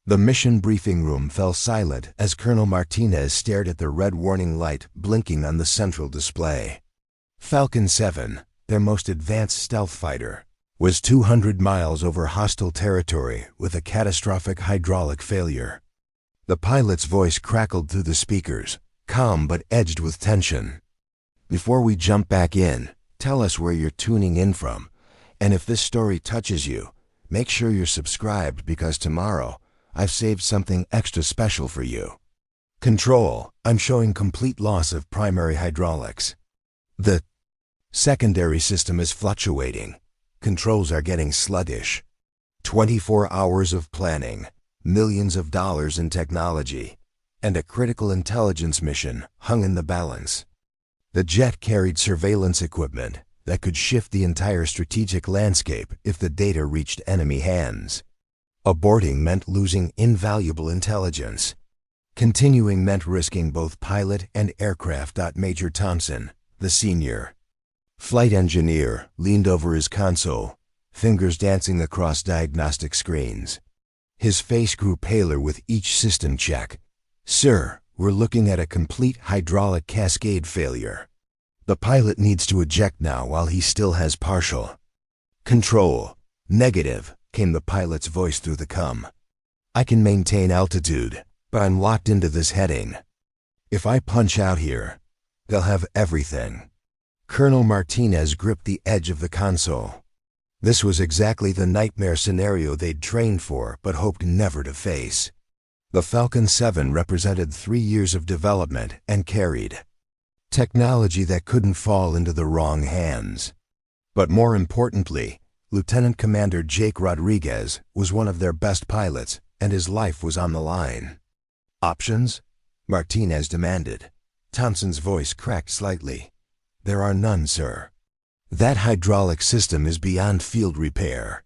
The mission briefing room fell silent as Colonel Martinez stared at the red warning light blinking on the central display. Falcon 7, their most advanced stealth fighter, was 200 miles over hostile territory with a catastrophic hydraulic failure. The pilot's voice crackled through the speakers, calm but edged with tension. "Before we jump back in, tell us where you're tuning in from, and if this story touches you, make sure you're subscribed because tomorrow I've saved something extra special for you." "Control, I'm showing complete loss of primary hydraulics. The secondary system is fluctuating. Controls are getting sluggish. 24 hours of planning, millions of dollars in technology, and a critical intelligence mission hung in the balance." The jet carried surveillance equipment that could shift the entire strategic landscape if the data reached enemy hands. Aborting meant losing invaluable intelligence. Continuing meant risking both pilot and aircraft. Major Thompson, the senior flight engineer, leaned over his console, fingers dancing across diagnostic screens. His face grew paler with each system check. "Sir, we're looking at a complete hydraulic cascade failure. The pilot needs to eject now while he still has partial." "Control, negative," came the pilot's voice through the comm. "I can maintain altitude, but I'm locked into this heading. If I punch out here, they'll have everything." Colonel Martinez gripped the edge of the console. This was exactly the nightmare scenario they'd trained for but hoped never to face. The Falcon 7 represented 3 years of development and carried technology that couldn't fall into the wrong hands. But more importantly, Lieutenant Commander Jake Rodriguez was one of their best pilots, and his life was on the line. "Options?" Martinez demanded. Thompson's voice cracked slightly. "There are none, sir. That hydraulic system is beyond field repair.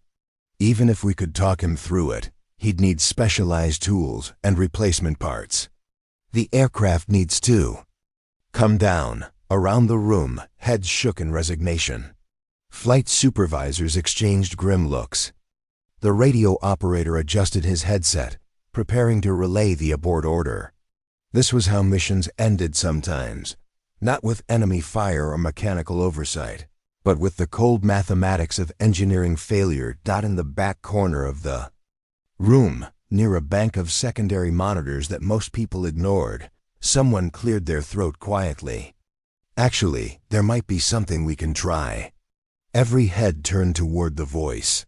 Even if we could talk him through it, he'd need specialized tools and replacement parts. The aircraft needs too." "Come down." Around the room, heads shook in resignation. Flight supervisors exchanged grim looks. The radio operator adjusted his headset, preparing to relay the abort order. This was how missions ended sometimes, not with enemy fire or mechanical oversight, but with the cold mathematics of engineering failure. In the back corner of the room, near a bank of secondary monitors that most people ignored, someone cleared their throat quietly. "Actually, there might be something we can try." Every head turned toward the voice.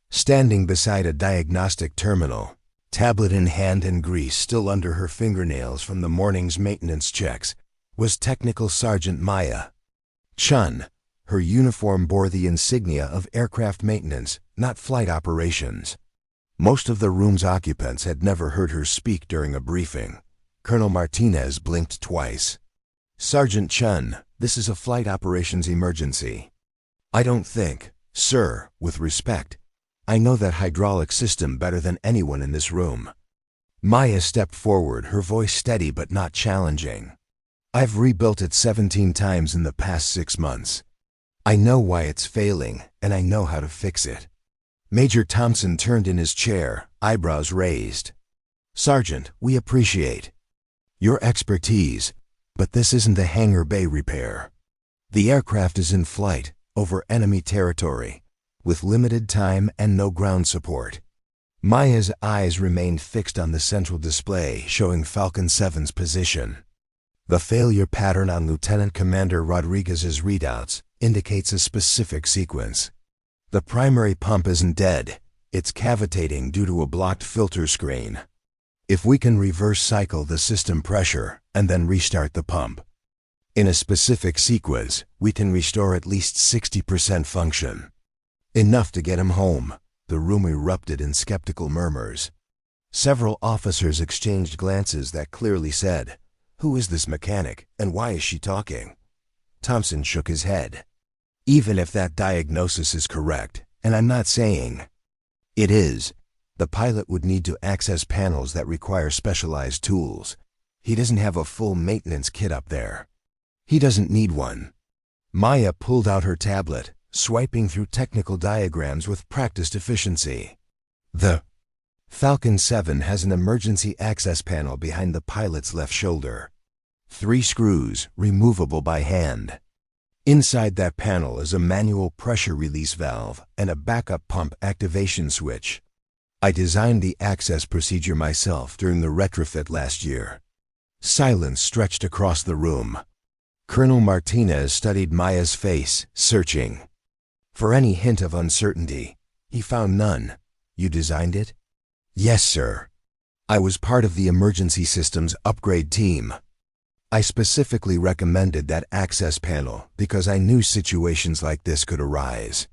Standing beside a diagnostic terminal, tablet in hand and grease still under her fingernails from the morning's maintenance checks, was Technical Sergeant Maya Chun. Her uniform bore the insignia of aircraft maintenance, not flight operations. Most of the room's occupants had never heard her speak during a briefing. Colonel Martinez blinked twice. "Sergeant Chun, this is a flight operations emergency." "I don't think, sir, with respect, I know that hydraulic system better than anyone in this room." Maya stepped forward, her voice steady but not challenging. "I've rebuilt it 17 times in the past 6 months. I know why it's failing, and I know how to fix it." Major Thompson turned in his chair, eyebrows raised. "Sergeant, we appreciate your expertise, but this isn't a hangar bay repair. The aircraft is in flight, over enemy territory, with limited time and no ground support." Maya's eyes remained fixed on the central display showing Falcon 7's position. The failure pattern on Lieutenant Commander Rodriguez's readouts indicates a specific sequence. The primary pump isn't dead, it's cavitating due to a blocked filter screen. If we can reverse cycle the system pressure and then restart the pump in a specific sequence, we can restore at least 60% function. Enough to get him home. The room erupted in skeptical murmurs. Several officers exchanged glances that clearly said, "Who is this mechanic, and why is she talking?" Thompson shook his head. "Even if that diagnosis is correct, and I'm not saying it is, the pilot would need to access panels that require specialized tools. He doesn't have a full maintenance kit up there. He doesn't need one." Maya pulled out her tablet, swiping through technical diagrams with practiced efficiency. "The Falcon 7 has an emergency access panel behind the pilot's left shoulder. 3 screws, removable by hand. Inside that panel is a manual pressure release valve and a backup pump activation switch. I designed the access procedure myself during the retrofit last year. Silence stretched across the room. Colonel Martinez studied Maya's face, searching for any hint of uncertainty. He found none. You designed it? Yes, sir. I was part of the emergency systems upgrade team. I specifically recommended that access panel because I knew situations like this could arise.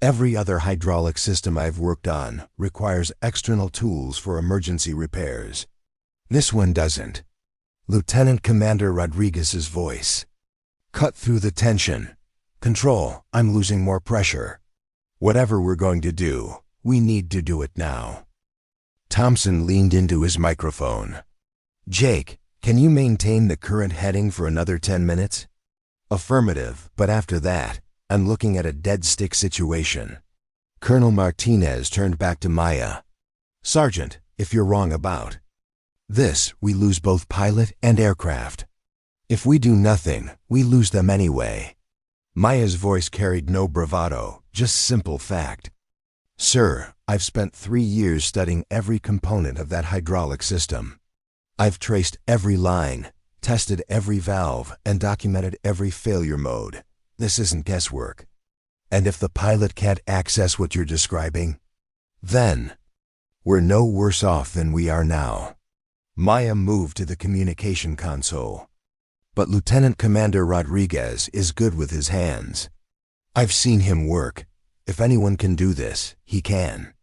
Every other hydraulic system I've worked on requires external tools for emergency repairs. This one doesn't. Lieutenant Commander Rodriguez's voice cut through the tension. Control, I'm losing more pressure. Whatever we're going to do, we need to do it now. Thompson leaned into his microphone. Jake, can you maintain the current heading for another 10 minutes? Affirmative, but after that, I'm looking at a dead stick situation. Colonel Martinez turned back to Maya. Sergeant, if you're wrong about this, we lose both pilot and aircraft. If we do nothing, we lose them anyway. Maya's voice carried no bravado, just simple fact. Sir, I've spent 3 years studying every component of that hydraulic system. I've traced every line, tested every valve, and documented every failure mode. This isn't guesswork. And if the pilot can't access what you're describing, then we're no worse off than we are now. Maya moved to the communication console. But Lieutenant Commander Rodriguez is good with his hands. I've seen him work. If anyone can do this, he can.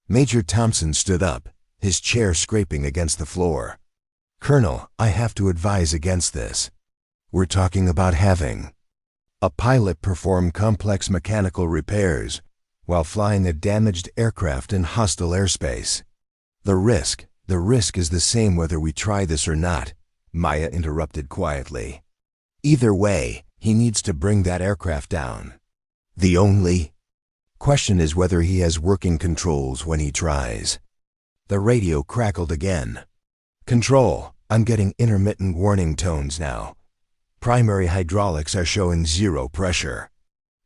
Major Thompson stood up, his chair scraping against the floor. Colonel, I have to advise against this. We're talking about having a pilot perform complex mechanical repairs while flying a damaged aircraft in hostile airspace. The risk is the same whether we try this or not, Maya interrupted quietly. Either way, he needs to bring that aircraft down. The only question is whether he has working controls when he tries. The radio crackled again. Control, I'm getting intermittent warning tones now. Primary hydraulics are showing 0 pressure.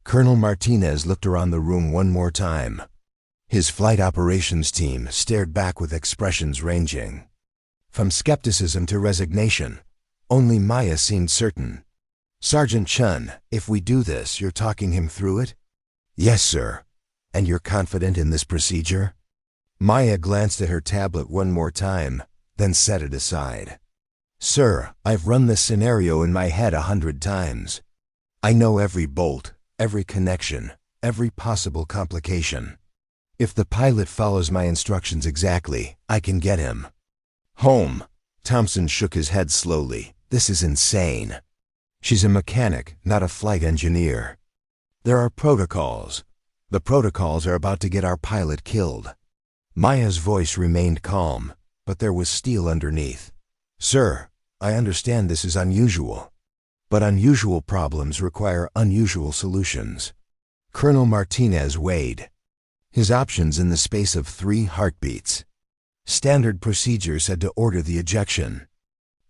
Colonel Martinez looked around the room one more time. His flight operations team stared back with expressions ranging from skepticism to resignation. Only Maya seemed certain. Sergeant Chun, if we do this, you're talking him through it? Yes, sir. And you're confident in this procedure? Maya glanced at her tablet one more time, then set it aside. Sir, I've run this scenario in my head 100 times. I know every bolt, every connection, every possible complication. If the pilot follows my instructions exactly, I can get him home. Thompson shook his head slowly. This is insane. She's a mechanic, not a flight engineer. There are protocols. The protocols are about to get our pilot killed. Maya's voice remained calm, but there was steel underneath. Sir, I understand this is unusual, but unusual problems require unusual solutions. Colonel Martinez weighed his options in the space of 3 heartbeats. Standard procedure said to order the ejection.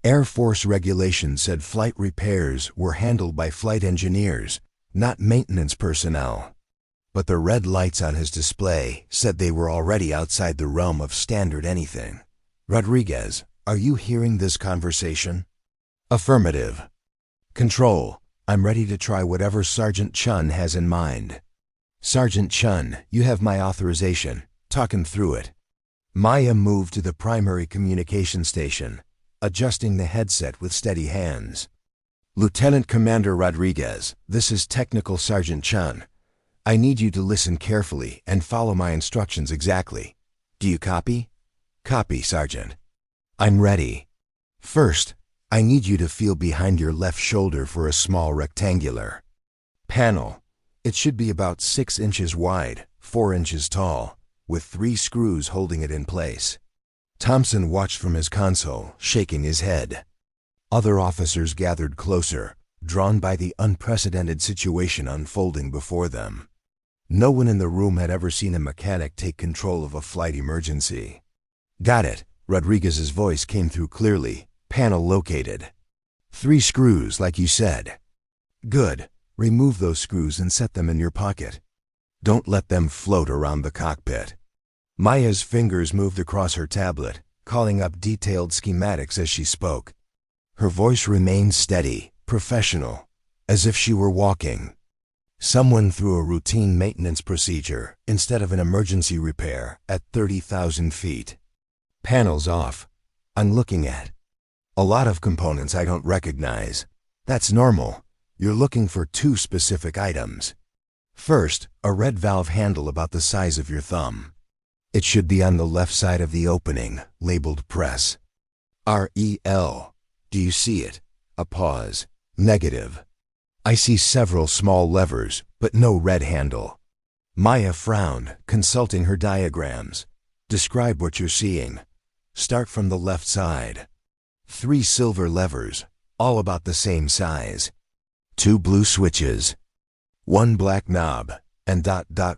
Air Force regulations said flight repairs were handled by flight engineers, not maintenance personnel. But the red lights on his display said they were already outside the realm of standard anything. Rodriguez, are you hearing this conversation? Affirmative. Control, I'm ready to try whatever Sergeant Chun has in mind. Sergeant Chun, you have my authorization. Talk him through it. Maya moved to the primary communication station, adjusting the headset with steady hands. Lieutenant Commander Rodriguez, this is Technical Sergeant Chun. I need you to listen carefully and follow my instructions exactly. Do you copy? Copy, Sergeant. I'm ready. First, I need you to feel behind your left shoulder for a small rectangular panel. It should be about 6 inches wide, 4 inches tall, with 3 screws holding it in place. Thompson watched from his console, shaking his head. Other officers gathered closer, drawn by the unprecedented situation unfolding before them. No one in the room had ever seen a mechanic take control of a flight emergency. Got it. Rodriguez's voice came through clearly. Panel located. 3 screws, like you said. Good. Remove those screws and set them in your pocket. Don't let them float around the cockpit. Maya's fingers moved across her tablet, calling up detailed schematics as she spoke. Her voice remained steady, professional, as if she were walking. Someone through a routine maintenance procedure instead of an emergency repair at 30,000 feet. Panels off. I'm looking at a lot of components I don't recognize. That's normal. You're looking for 2 specific items. First, a red valve handle about the size of your thumb. It should be on the left side of the opening, labeled press. REL. Do you see it? A pause. Negative. I see several small levers, but no red handle. Maya frowned, consulting her diagrams. Describe what you're seeing. Start from the left side. 3 silver levers, all about the same size. 2 blue switches. 1 black knob, and ...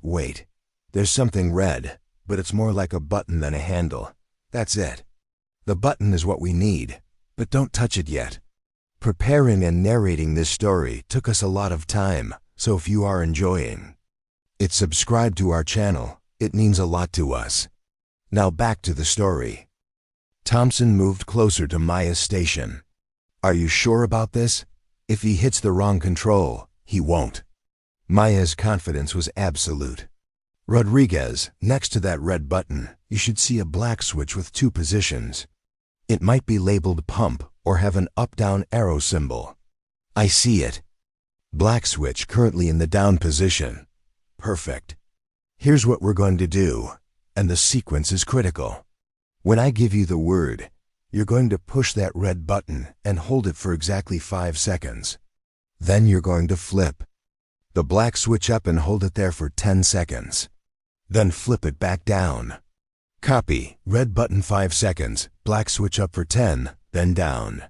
Wait. There's something red, but it's more like a button than a handle. That's it. The button is what we need, but don't touch it yet. Preparing and narrating this story took us a lot of time, so if you are enjoying it, subscribe to our channel. It means a lot to us. Now back to the story. Thompson moved closer to Maya's station. Are you sure about this? If he hits the wrong control, he won't. Maya's confidence was absolute. Rodriguez, next to that red button, you should see a black switch with 2 positions. It might be labeled pump or have an up-down arrow symbol. I see it. Black switch currently in the down position. Perfect. Here's what we're going to do, and the sequence is critical. When I give you the word, you're going to push that red button and hold it for exactly 5 seconds. Then you're going to flip the black switch up and hold it there for 10 seconds. Then flip it back down. Copy. Red button 5 seconds, black switch up for 10, then down.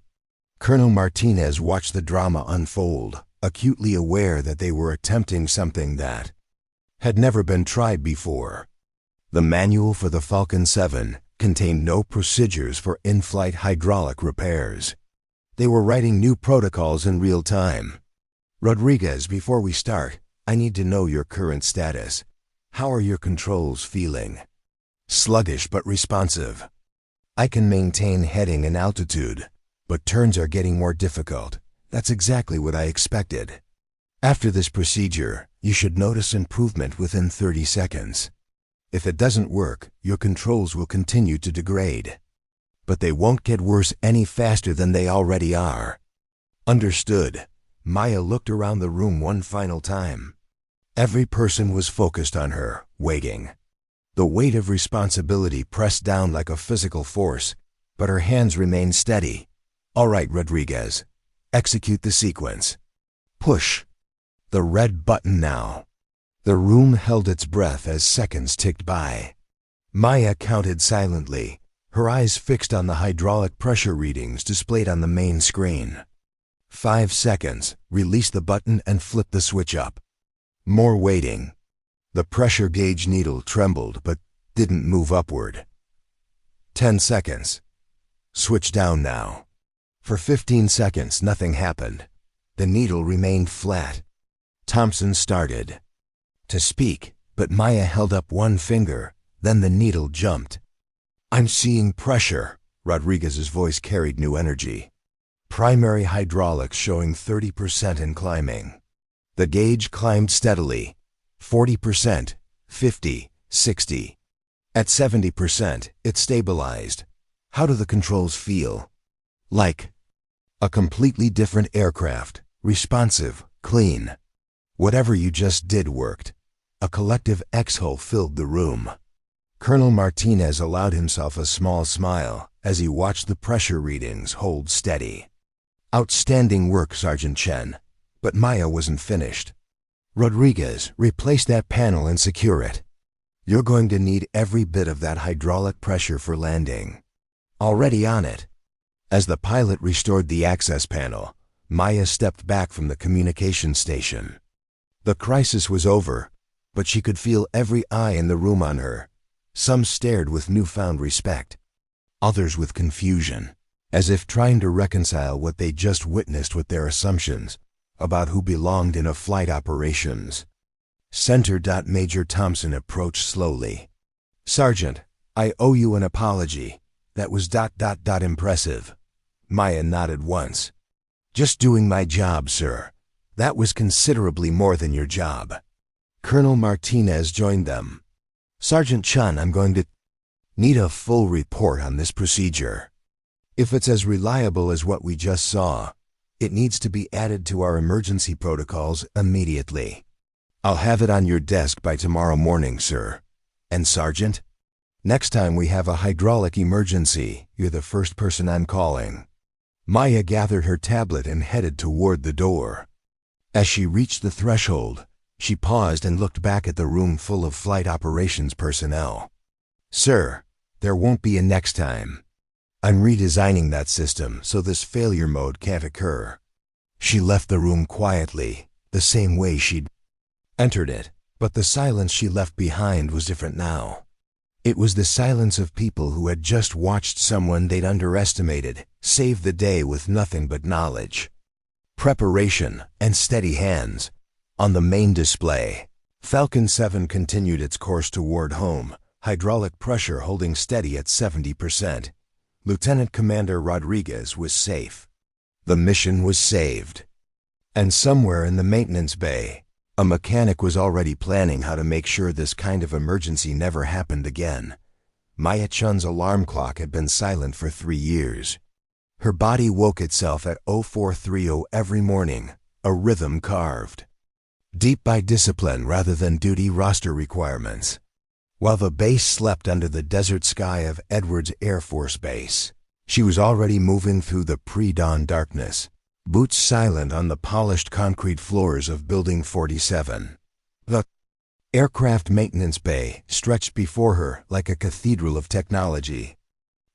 Colonel Martinez watched the drama unfold, acutely aware that they were attempting something that had never been tried before. The manual for the Falcon 7 contained no procedures for in-flight hydraulic repairs. They were writing new protocols in real time. Rodriguez, before we start, I need to know your current status. How are your controls feeling? Sluggish but responsive. I can maintain heading and altitude, but turns are getting more difficult. That's exactly what I expected. After this procedure, you should notice improvement within 30 seconds. If it doesn't work, your controls will continue to degrade. But they won't get worse any faster than they already are. Understood. Maya looked around the room one final time. Every person was focused on her, waiting. The weight of responsibility pressed down like a physical force, but her hands remained steady. All right, Rodriguez. Execute the sequence. Push the red button now. The room held its breath as seconds ticked by. Maya counted silently, her eyes fixed on the hydraulic pressure readings displayed on the main screen. 5 seconds, release the button and flip the switch up. More waiting. The pressure gauge needle trembled but didn't move upward. 10 seconds. Switch down now. For 15 seconds, nothing happened. The needle remained flat. Thompson started to speak, but Maya held up one finger, then the needle jumped. I'm seeing pressure. Rodriguez's voice carried new energy. Primary hydraulics showing 30% and climbing. The gauge climbed steadily. 40%, 50, 60. At 70%, it stabilized. How do the controls feel? Like a completely different aircraft, responsive, clean. Whatever you just did worked. A collective exhale filled the room. Colonel Martinez allowed himself a small smile as he watched the pressure readings hold steady. Outstanding work, Sergeant Chen. But Maya wasn't finished. Rodriguez, replace that panel and secure it. You're going to need every bit of that hydraulic pressure for landing. Already on it. As the pilot restored the access panel, Maya stepped back from the communication station. The crisis was over, but she could feel every eye in the room on her. Some stared with newfound respect, others with confusion, as if trying to reconcile what they just witnessed with their assumptions about who belonged in a flight operations. Center. Major Thompson approached slowly. "Sergeant, I owe you an apology. That was ... impressive." Maya nodded once. "Just doing my job, sir. That was considerably more than your job." Colonel Martinez joined them. "Sergeant Chun, I'm going to need a full report on this procedure. If it's as reliable as what we just saw, it needs to be added to our emergency protocols immediately. I'll have it on your desk by tomorrow morning, sir. And Sergeant, next time we have a hydraulic emergency, you're the first person I'm calling." Maya gathered her tablet and headed toward the door. As she reached the threshold, she paused and looked back at the room full of flight operations personnel. "Sir, there won't be a next time. I'm redesigning that system so this failure mode can't occur." She left the room quietly, the same way she'd entered it, but the silence she left behind was different now. It was the silence of people who had just watched someone they'd underestimated save the day with nothing but knowledge, preparation, and steady hands. On the main display, Falcon 7 continued its course toward home, hydraulic pressure holding steady at 70%. Lieutenant Commander Rodriguez was safe. The mission was saved. And somewhere in the maintenance bay, a mechanic was already planning how to make sure this kind of emergency never happened again. Maya Chun's alarm clock had been silent for 3 years. Her body woke itself at 0430 every morning, a rhythm carved deep by discipline rather than duty roster requirements. While the base slept under the desert sky of Edwards Air Force Base, she was already moving through the pre-dawn darkness, boots silent on the polished concrete floors of Building 47. The aircraft maintenance bay stretched before her like a cathedral of technology.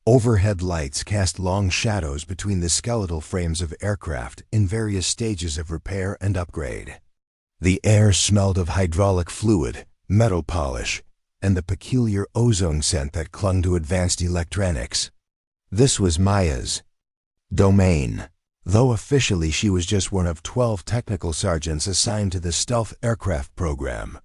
Overhead lights cast long shadows between the skeletal frames of aircraft in various stages of repair and upgrade. The air smelled of hydraulic fluid, metal polish, and the peculiar ozone scent that clung to advanced electronics. This was Maya's domain, though officially she was just one of 12 technical sergeants assigned to the stealth aircraft program.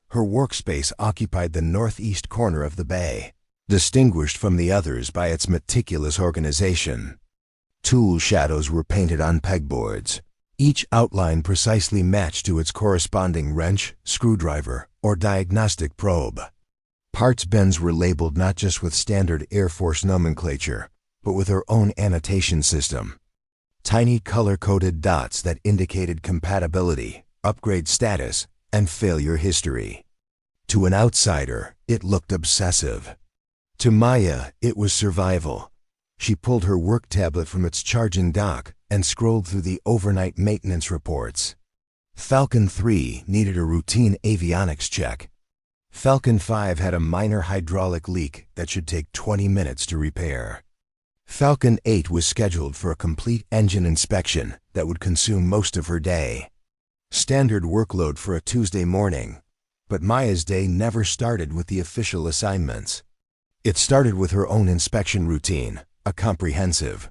Her workspace occupied the northeast corner of the bay, distinguished from the others by its meticulous organization. Tool shadows were painted on pegboards, each outline precisely matched to its corresponding wrench, screwdriver, or diagnostic probe. Parts bins were labeled not just with standard Air Force nomenclature, but with her own annotation system. Tiny color-coded dots that indicated compatibility, upgrade status, and failure history. To an outsider, it looked obsessive. To Maya, it was survival. She pulled her work tablet from its charging dock and scrolled through the overnight maintenance reports. Falcon 3 needed a routine avionics check. Falcon 5 had a minor hydraulic leak that should take 20 minutes to repair. Falcon 8 was scheduled for a complete engine inspection that would consume most of her day. Standard workload for a Tuesday morning, but Maya's day never started with the official assignments. It started with her own inspection routine, a comprehensive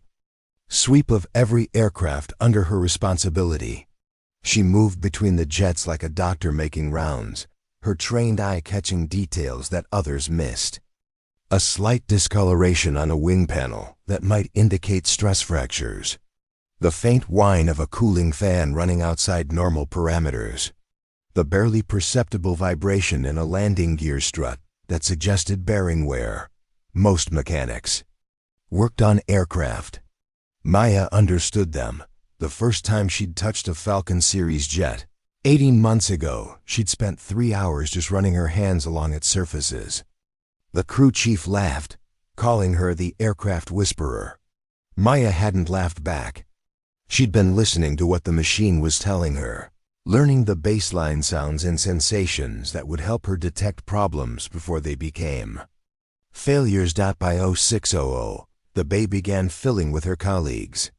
sweep of every aircraft under her responsibility. She moved between the jets like a doctor making rounds, her trained eye catching details that others missed. A slight discoloration on a wing panel that might indicate stress fractures. The faint whine of a cooling fan running outside normal parameters. The barely perceptible vibration in a landing gear strut that suggested bearing wear. Most mechanics worked on aircraft. Maya understood them. The first time she'd touched a Falcon Series jet, 18 months ago, she'd spent 3 hours just running her hands along its surfaces. The crew chief laughed, calling her the aircraft whisperer. Maya hadn't laughed back. She'd been listening to what the machine was telling her, learning the baseline sounds and sensations that would help her detect problems before they became failures. By 0600, the bay began filling with her colleagues.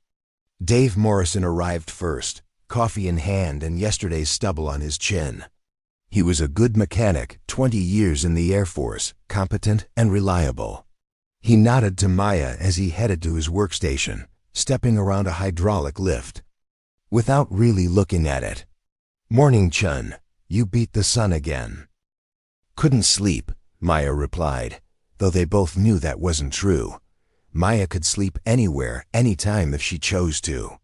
Dave Morrison arrived first, coffee in hand and yesterday's stubble on his chin. He was a good mechanic, 20 years in the Air Force, competent and reliable. He nodded to Maya as he headed to his workstation, stepping around a hydraulic lift. Without really looking at it. "Morning, Chun. You beat the sun again." "Couldn't sleep," Maya replied, though they both knew that wasn't true. Maya could sleep anywhere, anytime if she chose to.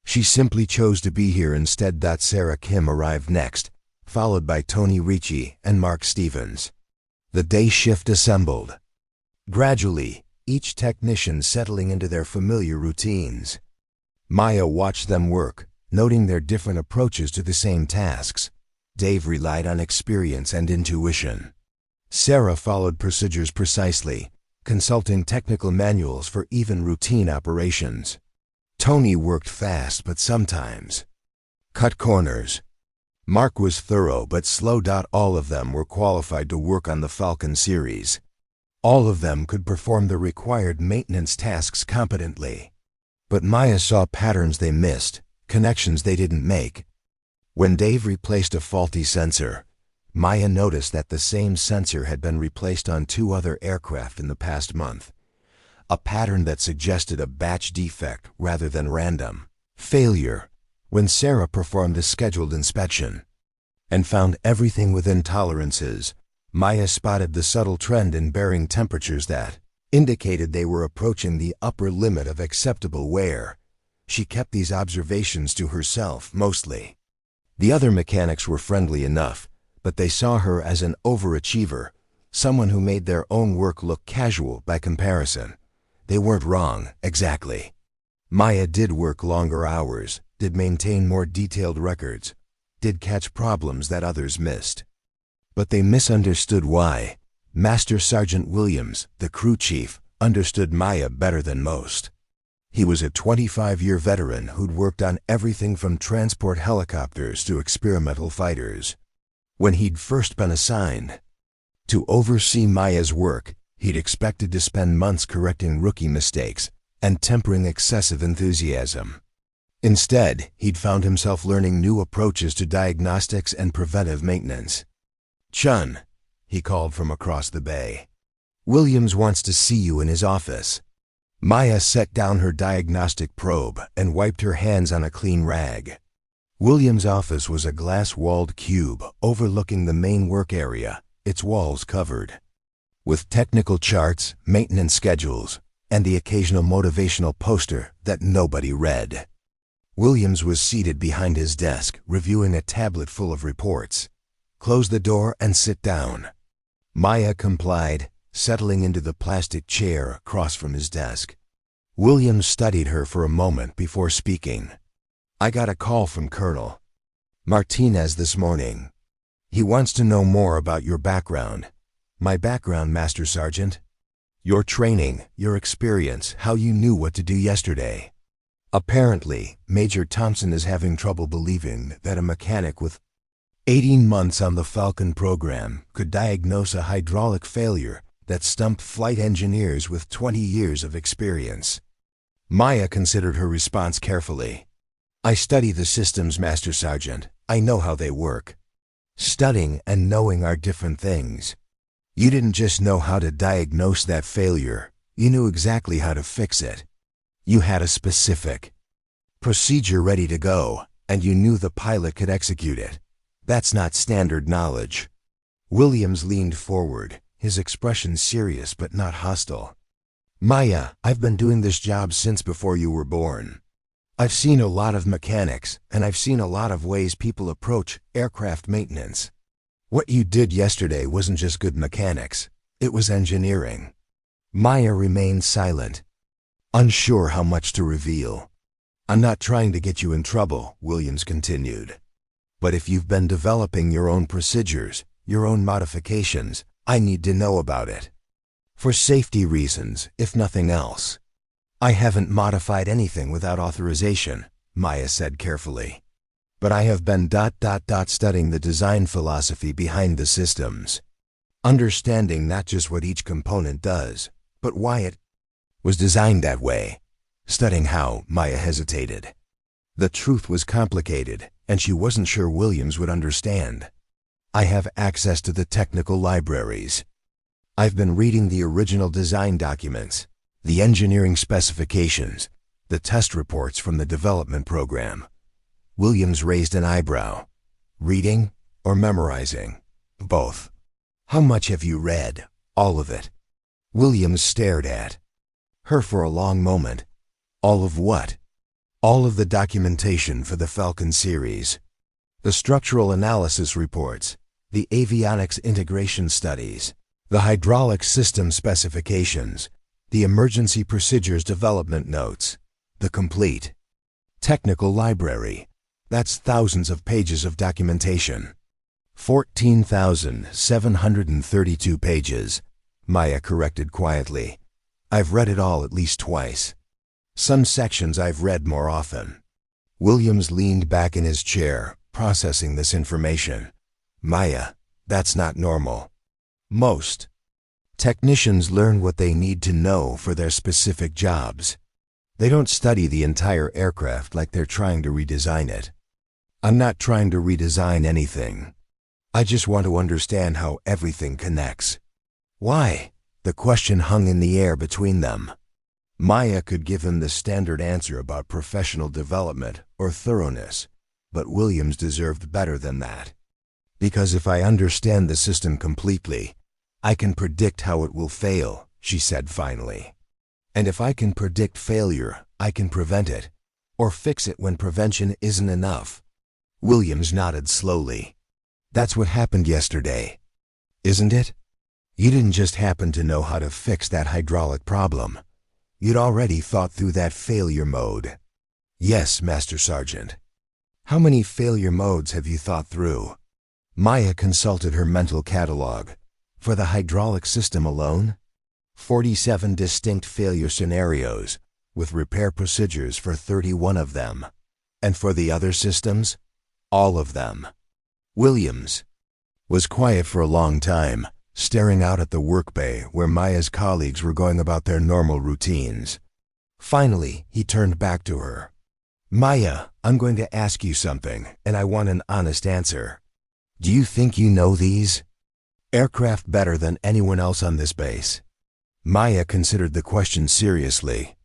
She simply chose to be here instead. Sarah Kim arrived next, followed by Tony Ricci and Mark Stevens. The day shift assembled. Gradually, each technician settling into their familiar routines. Maya watched them work, noting their different approaches to the same tasks. Dave relied on experience and intuition. Sarah followed procedures precisely, consulting technical manuals for even routine operations. Tony worked fast but sometimes cut corners. Mark was thorough but slow. All of them were qualified to work on the Falcon series. All of them could perform the required maintenance tasks competently. But Maya saw patterns they missed, connections they didn't make. When Dave replaced a faulty sensor, Maya noticed that the same sensor had been replaced on 2 other aircraft in the past month. A pattern that suggested a batch defect rather than random failure. When Sarah performed a scheduled inspection and found everything within tolerances, Maya spotted the subtle trend in bearing temperatures that indicated they were approaching the upper limit of acceptable wear. She kept these observations to herself mostly. The other mechanics were friendly enough, but they saw her as an overachiever, someone who made their own work look casual by comparison. They weren't wrong, exactly. Maya did work longer hours, did maintain more detailed records, did catch problems that others missed. But they misunderstood why. Master Sergeant Williams, the crew chief, understood Maya better than most. He was a 25-year veteran who'd worked on everything from transport helicopters to experimental fighters. When he'd first been assigned to oversee Maya's work, he'd expected to spend months correcting rookie mistakes and tempering excessive enthusiasm. Instead, he'd found himself learning new approaches to diagnostics and preventive maintenance. "Chun," he called from across the bay. "Williams wants to see you in his office." Maya set down her diagnostic probe and wiped her hands on a clean rag. Williams' office was a glass-walled cube overlooking the main work area, its walls covered with technical charts, maintenance schedules, and the occasional motivational poster that nobody read. Williams was seated behind his desk, reviewing a tablet full of reports. "Close the door and sit down." Maya complied, settling into the plastic chair across from his desk. Williams studied her for a moment before speaking. "I got a call from Colonel Martinez this morning. He wants to know more about your background." "My background, Master Sergeant?" "Your training, your experience, how you knew what to do yesterday." Apparently, Major Thompson is having trouble believing that a mechanic with 18 months on the Falcon program could diagnose a hydraulic failure that stumped flight engineers with 20 years of experience. Maya considered her response carefully. "I study the systems, Master Sergeant. I know how they work." Studying and knowing are different things. You didn't just know how to diagnose that failure, you knew exactly how to fix it. You had a specific procedure ready to go, and you knew the pilot could execute it. That's not standard knowledge. Williams leaned forward, his expression serious but not hostile. "Maya, I've been doing this job since before you were born. I've seen a lot of mechanics, and I've seen a lot of ways people approach aircraft maintenance. What you did yesterday wasn't just good mechanics, it was engineering." Maya remained silent, unsure how much to reveal. "I'm not trying to get you in trouble," Williams continued. "But if you've been developing your own procedures, your own modifications, I need to know about it. For safety reasons, if nothing else." "I haven't modified anything without authorization," Maya said carefully. "But I have been studying the design philosophy behind the systems. Understanding not just what each component does, but why it was designed that way." Studying how, Maya hesitated. The truth was complicated, and she wasn't sure Williams would understand. I have access to the technical libraries. I've been reading the original design documents, the engineering specifications, the test reports from the development program. Williams raised an eyebrow. Reading or memorizing? Both. How much have you read? All of it. Williams stared at her for a long moment. All of what? All of the documentation for the Falcon series. The structural analysis reports, the avionics integration studies, the hydraulic system specifications, the emergency procedures development notes, the complete technical library. That's thousands of pages of documentation. 14,732 pages, Maya corrected quietly. I've read it all at least twice. Some sections I've read more often. Williams leaned back in his chair, processing this information. Maya, that's not normal. Most technicians learn what they need to know for their specific jobs. They don't study the entire aircraft like they're trying to redesign it. I'm not trying to redesign anything. I just want to understand how everything connects. Why? The question hung in the air between them. Maya could give him the standard answer about professional development or thoroughness, but Williams deserved better than that. Because if I understand the system completely, I can predict how it will fail, she said finally. And if I can predict failure, I can prevent it, or fix it when prevention isn't enough. Williams nodded slowly. That's what happened yesterday, isn't it? You didn't just happen to know how to fix that hydraulic problem. You'd already thought through that failure mode. Yes, Master Sergeant. How many failure modes have you thought through? Maya consulted her mental catalog. For the hydraulic system alone, 47 distinct failure scenarios, with repair procedures for 31 of them. And for the other systems, all of them. Williams was quiet for a long time, staring out at the work bay where Maya's colleagues were going about their normal routines. Finally, he turned back to her. Maya, I'm going to ask you something, and I want an honest answer. Do you think you know these aircraft better than anyone else on this base? Maya considered the question seriously.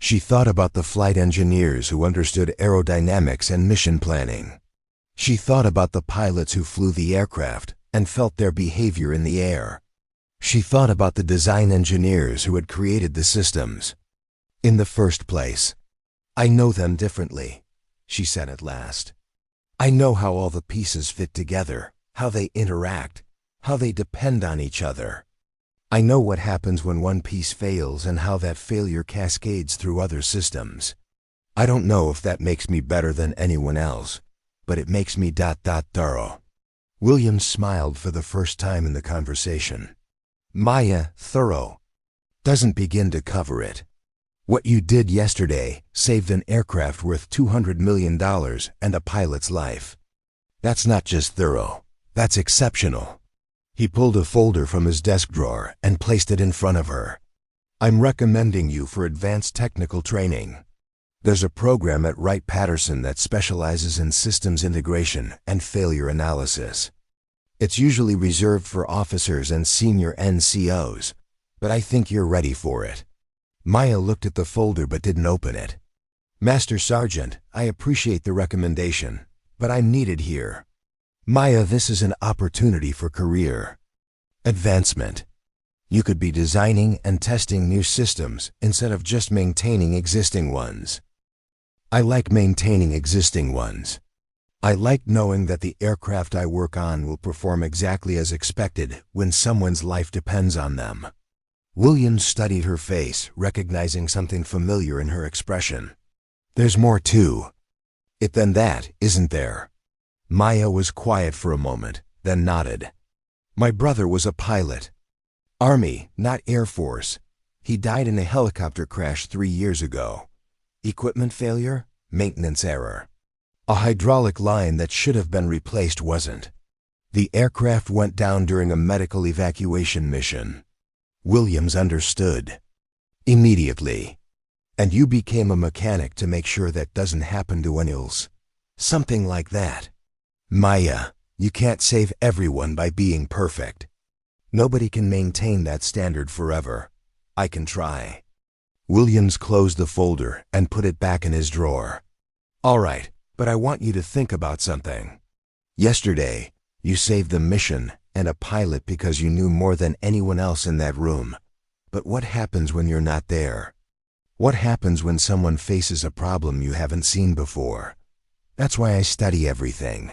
She thought about the flight engineers who understood aerodynamics and mission planning. She thought about the pilots who flew the aircraft and felt their behavior in the air. She thought about the design engineers who had created the systems. In the first place, I know them differently, she said at last. I know how all the pieces fit together, how they interact, how they depend on each other. I know what happens when one piece fails and how that failure cascades through other systems. I don't know if that makes me better than anyone else, but it makes me thorough. Williams smiled for the first time in the conversation. Maya, thorough, doesn't begin to cover it. What you did yesterday saved an aircraft worth $200 million and a pilot's life. That's not just thorough, that's exceptional. He pulled a folder from his desk drawer and placed it in front of her. I'm recommending you for advanced technical training. There's a program at Wright-Patterson that specializes in systems integration and failure analysis. It's usually reserved for officers and senior NCOs, but I think you're ready for it. Maya looked at the folder but didn't open it. Master Sergeant, I appreciate the recommendation, but I'm needed here. Maya, this is an opportunity for career advancement. You could be designing and testing new systems instead of just maintaining existing ones. I like maintaining existing ones. I like knowing that the aircraft I work on will perform exactly as expected when someone's life depends on them. Williams studied her face, recognizing something familiar in her expression. There's more to it than that, isn't there? Maya was quiet for a moment, then nodded. My brother was a pilot. Army, not Air Force. He died in a helicopter crash 3 years ago. Equipment failure, maintenance error. A hydraulic line that should have been replaced wasn't. The aircraft went down during a medical evacuation mission. Williams understood. Immediately. And you became a mechanic to make sure that doesn't happen to anyone else. Something like that. Maya, You can't save everyone by being perfect. Nobody can maintain that standard forever. I can try. Williams closed the folder and put it back in his drawer. All right, but I want you to think about something. Yesterday, you saved the mission and a pilot because you knew more than anyone else in that room. But what happens when you're not there? What happens when someone faces a problem you haven't seen before? That's why I study everything.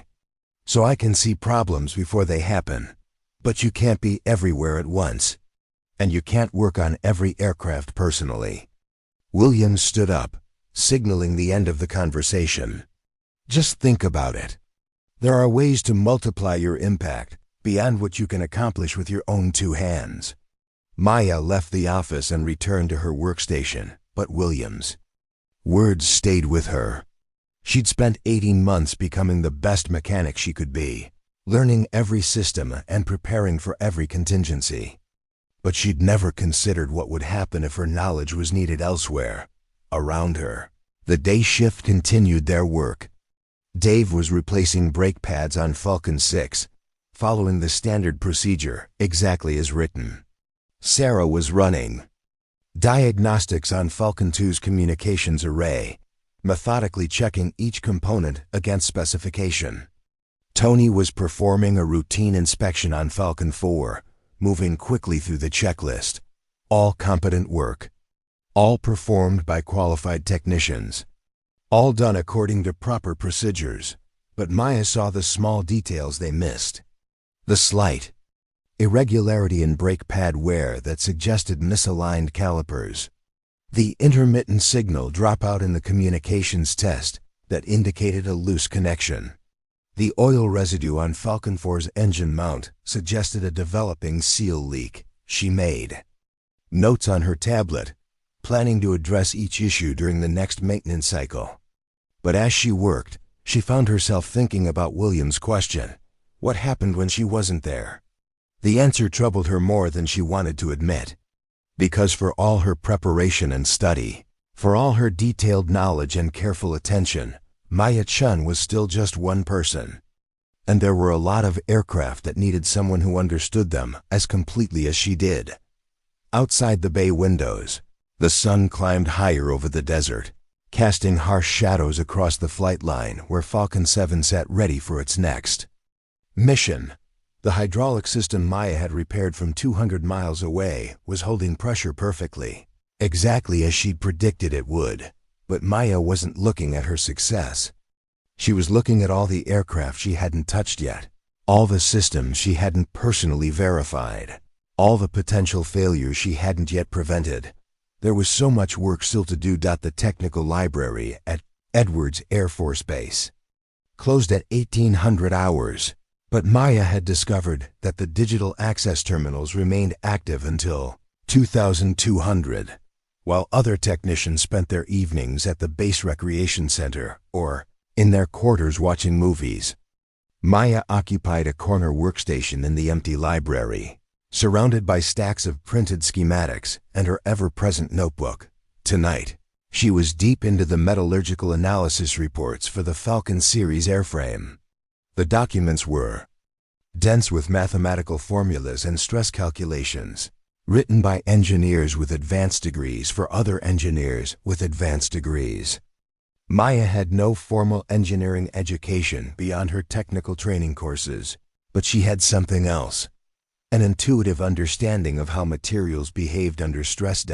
So I can see problems before they happen. But you can't be everywhere at once. And you can't work on every aircraft personally. Williams stood up, signaling the end of the conversation. Just think about it. There are ways to multiply your impact beyond what you can accomplish with your own two hands. Maya left the office and returned to her workstation, but Williams' words stayed with her. She'd spent 18 months becoming the best mechanic she could be, learning every system and preparing for every contingency. But she'd never considered what would happen if her knowledge was needed elsewhere, around her. The day shift continued their work. Dave was replacing brake pads on Falcon 6, following the standard procedure exactly as written. Sarah was running diagnostics on Falcon 2's communications array, methodically checking each component against specification. Tony was performing a routine inspection on Falcon 4, moving quickly through the checklist. All competent work. All performed by qualified technicians. All done according to proper procedures. But Maya saw the small details they missed. The slight irregularity in brake pad wear that suggested misaligned calipers. The intermittent signal dropout in the communications test that indicated a loose connection. The oil residue on Falcon 4's engine mount suggested a developing seal leak. She made notes on her tablet, planning to address each issue during the next maintenance cycle. But as she worked, she found herself thinking about Williams' question. What happened when she wasn't there? The answer troubled her more than she wanted to admit. Because for all her preparation and study, for all her detailed knowledge and careful attention, Maya Chun was still just one person. And there were a lot of aircraft that needed someone who understood them as completely as she did. Outside the bay windows, the sun climbed higher over the desert, casting harsh shadows across the flight line where Falcon 7 sat ready for its next mission. The hydraulic system Maya had repaired from 200 miles away was holding pressure perfectly, exactly as she'd predicted it would. But Maya wasn't looking at her success. She was looking at all the aircraft she hadn't touched yet, all the systems she hadn't personally verified, all the potential failures she hadn't yet prevented. There was so much work still to do. The technical library at Edwards Air Force Base closed at 1800 hours, but Maya had discovered that the digital access terminals remained active until 2200. While other technicians spent their evenings at the base recreation center or in their quarters watching movies. Maya occupied a corner workstation in the empty library, surrounded by stacks of printed schematics and her ever-present notebook. Tonight, she was deep into the metallurgical analysis reports for the Falcon series airframe. The documents were dense with mathematical formulas and stress calculations, written by engineers with advanced degrees for other engineers with advanced degrees. Maya had no formal engineering education beyond her technical training courses, but she had something else, an intuitive understanding of how materials behaved under stress.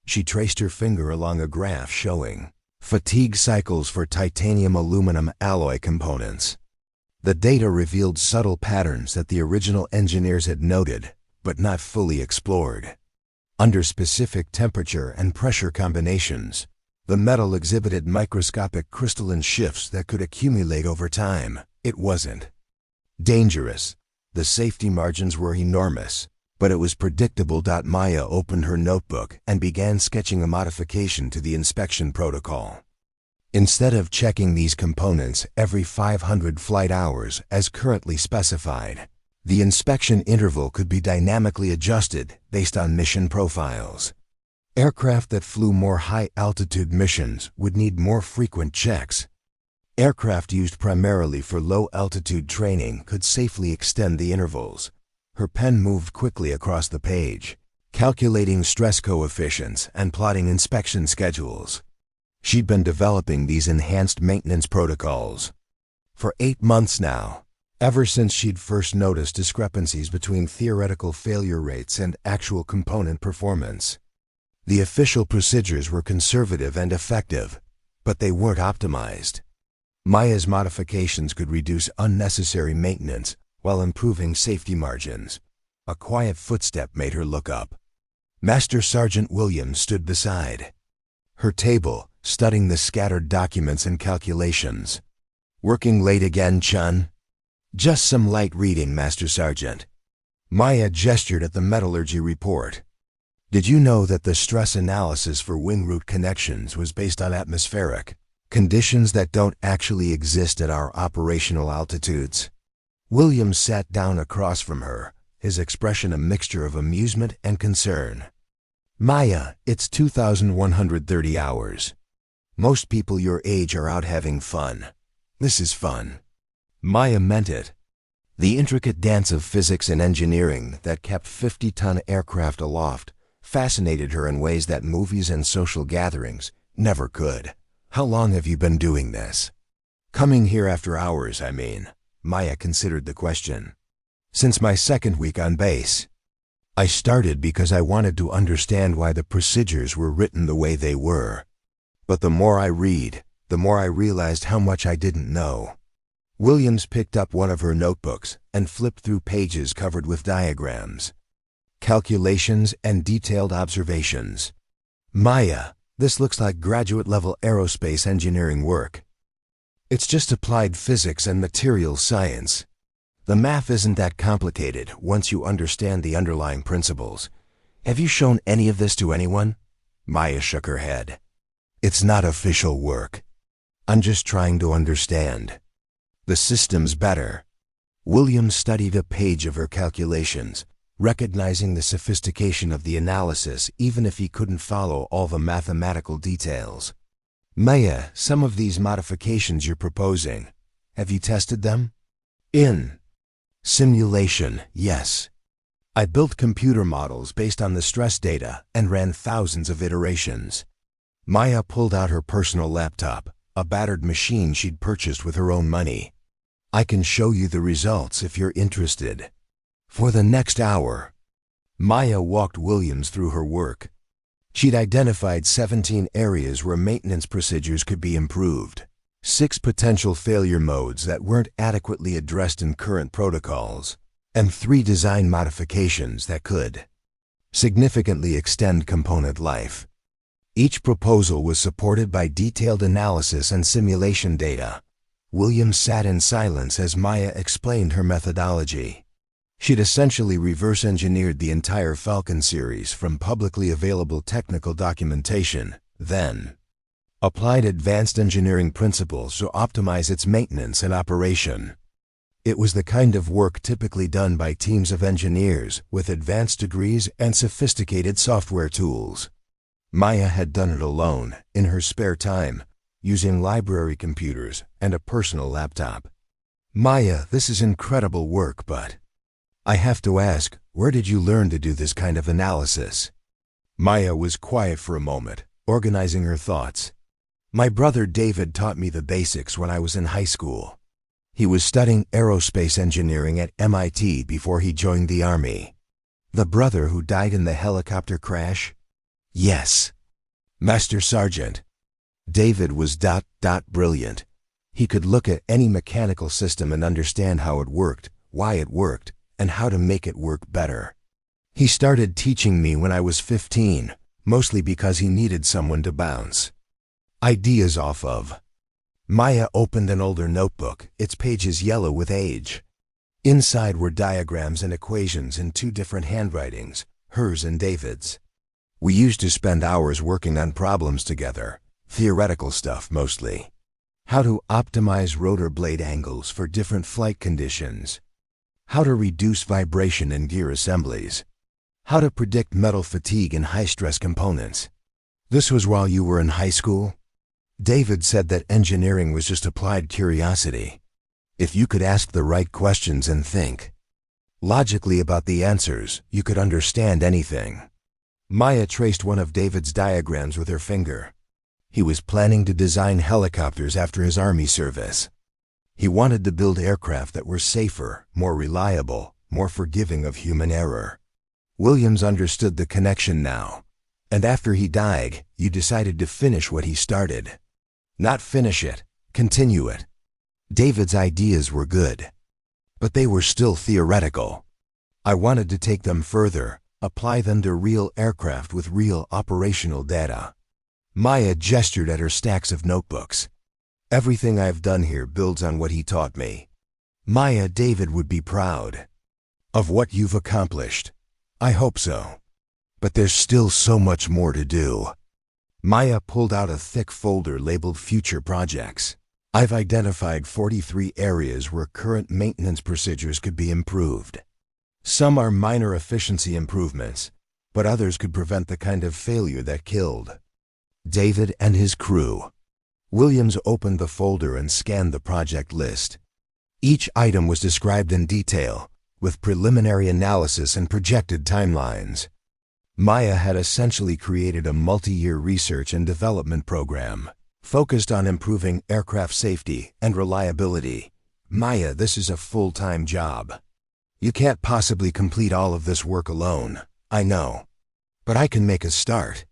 She traced her finger along a graph showing fatigue cycles for titanium-aluminum alloy components. The data revealed subtle patterns that the original engineers had noted, but not fully explored. Under specific temperature and pressure combinations, the metal exhibited microscopic crystalline shifts that could accumulate over time. It wasn't dangerous. The safety margins were enormous, but it was predictable. Maya opened her notebook and began sketching a modification to the inspection protocol. Instead of checking these components every 500 flight hours as currently specified, the inspection interval could be dynamically adjusted based on mission profiles. Aircraft that flew more high-altitude missions would need more frequent checks. Aircraft used primarily for low-altitude training could safely extend the intervals. Her pen moved quickly across the page, calculating stress coefficients and plotting inspection schedules. She'd been developing these enhanced maintenance protocols for 8 months now, ever since she'd first noticed discrepancies between theoretical failure rates and actual component performance. The official procedures were conservative and effective, but they weren't optimized. Maya's modifications could reduce unnecessary maintenance while improving safety margins. A quiet footstep made her look up. Master Sergeant Williams stood beside her table, studying the scattered documents and calculations. "Working late again, Chun?" "Just some light reading, Master Sergeant." Maya gestured at the metallurgy report. "Did you know that the stress analysis for wing root connections was based on atmospheric conditions that don't actually exist at our operational altitudes?" Williams sat down across from her, his expression a mixture of amusement and concern. "Maya, it's 2,130 hours. Most people your age are out having fun. This is fun." Maya meant it. The intricate dance of physics and engineering that kept 50-ton aircraft aloft fascinated her in ways that movies and social gatherings never could. "How long have you been doing this?" "Coming here after hours, I mean." Maya considered the question. "Since my second week on base. I started because I wanted to understand why the procedures were written the way they were. But the more I read, the more I realized how much I didn't know." Williams picked up one of her notebooks and flipped through pages covered with diagrams, calculations, and detailed observations. "Maya, this looks like graduate-level aerospace engineering work. It's just applied physics and materials science. The math isn't that complicated once you understand the underlying principles. Have you shown any of this to anyone?" Maya shook her head. "It's not official work. I'm just trying to understand the system's better." Williams studied a page of her calculations, recognizing the sophistication of the analysis even if he couldn't follow all the mathematical details. "Maya, some of these modifications you're proposing, have you tested them?" "In simulation, yes. I built computer models based on the stress data and ran thousands of iterations." Maya pulled out her personal laptop, a battered machine she'd purchased with her own money. "I can show you the results if you're interested." For the next hour, Maya walked Williams through her work. She'd identified 17 areas where maintenance procedures could be improved, 6 potential failure modes that weren't adequately addressed in current protocols, and 3 design modifications that could significantly extend component life. Each proposal was supported by detailed analysis and simulation data. Williams sat in silence as Maya explained her methodology. She'd essentially reverse-engineered the entire Falcon series from publicly available technical documentation, then applied advanced engineering principles to optimize its maintenance and operation. It was the kind of work typically done by teams of engineers with advanced degrees and sophisticated software tools. Maya had done it alone, in her spare time, using library computers and a personal laptop. "Maya, this is incredible work, but I have to ask, where did you learn to do this kind of analysis?" Maya was quiet for a moment, organizing her thoughts. "My brother David taught me the basics when I was in high school. He was studying aerospace engineering at MIT before he joined the Army." "The brother who died in the helicopter crash?" "Yes. Master Sergeant. David was brilliant. He could look at any mechanical system and understand how it worked, why it worked, and how to make it work better. He started teaching me when I was 15, mostly because he needed someone to bounce ideas off of." Maya opened an older notebook, its pages yellow with age. Inside were diagrams and equations in 2 different handwritings, hers and David's. "We used to spend hours working on problems together, theoretical stuff mostly. How to optimize rotor blade angles for different flight conditions. How to reduce vibration in gear assemblies. How to predict metal fatigue in high-stress components." "This was while you were in high school?" David said that engineering was just applied curiosity. If you could ask the right questions and think logically about the answers, you could understand anything. Maya traced one of David's diagrams with her finger. He was planning to design helicopters after his army service. He wanted to build aircraft that were safer, more reliable, more forgiving of human error. Williams understood the connection now. And after he died, you decided to finish what he started. Not finish it, continue it. David's ideas were good, but they were still theoretical. I wanted to take them further, apply them to real aircraft with real operational data. Maya gestured at her stacks of notebooks. Everything I've done here builds on what he taught me. Maya, David would be proud of what you've accomplished. I hope so. But there's still so much more to do. Maya pulled out a thick folder labeled Future Projects. I've identified 43 areas where current maintenance procedures could be improved. Some are minor efficiency improvements, but others could prevent the kind of failure that killed David and his crew. Williams opened the folder and scanned the project list. Each item was described in detail, with preliminary analysis and projected timelines. Maya had essentially created a multi-year research and development program focused on improving aircraft safety and reliability. Maya, this is a full-time job. You can't possibly complete all of this work alone, I know. But I can make a start.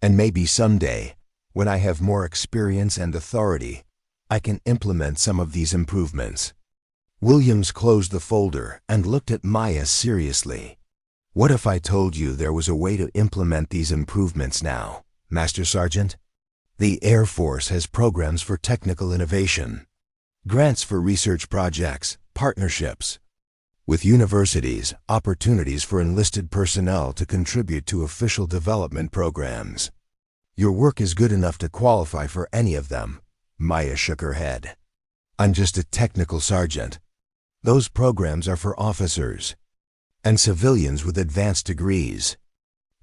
And maybe someday, when I have more experience and authority, I can implement some of these improvements. Williams closed the folder and looked at Maya seriously. What if I told you there was a way to implement these improvements now, Master Sergeant? The Air Force has programs for technical innovation, grants for research projects, partnerships with universities, opportunities for enlisted personnel to contribute to official development programs. Your work is good enough to qualify for any of them. Maya shook her head. I'm just a technical sergeant. Those programs are for officers and civilians with advanced degrees.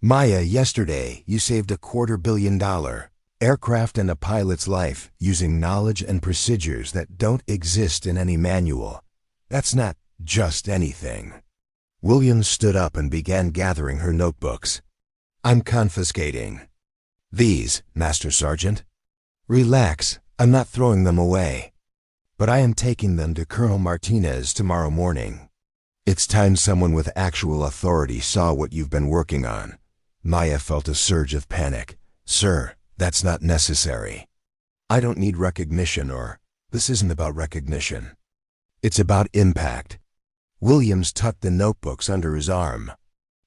Maya, yesterday you saved a $250 million aircraft and a pilot's life using knowledge and procedures that don't exist in any manual. That's not just anything. Williams stood up and began gathering her notebooks. I'm confiscating these, Master Sergeant. Relax, I'm not throwing them away. But I am taking them to Colonel Martinez tomorrow morning. It's time someone with actual authority saw what you've been working on. Maya felt a surge of panic. Sir, that's not necessary. I don't need recognition this isn't about recognition. It's about impact. Williams tucked the notebooks under his arm.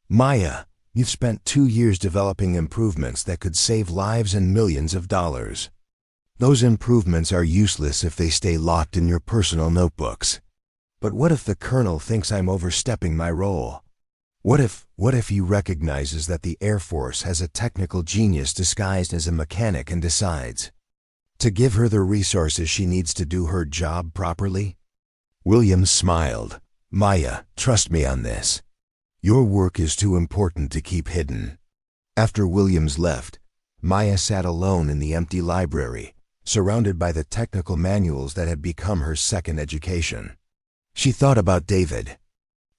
Maya, you've spent 2 years developing improvements that could save lives and millions of dollars. Those improvements are useless if they stay locked in your personal notebooks. But what if the colonel thinks I'm overstepping my role? What if he recognizes that the Air Force has a technical genius disguised as a mechanic and decides to give her the resources she needs to do her job properly? Williams smiled. Maya, trust me on this. Your work is too important to keep hidden. After Williams left, Maya sat alone in the empty library, surrounded by the technical manuals that had become her second education. She thought about David,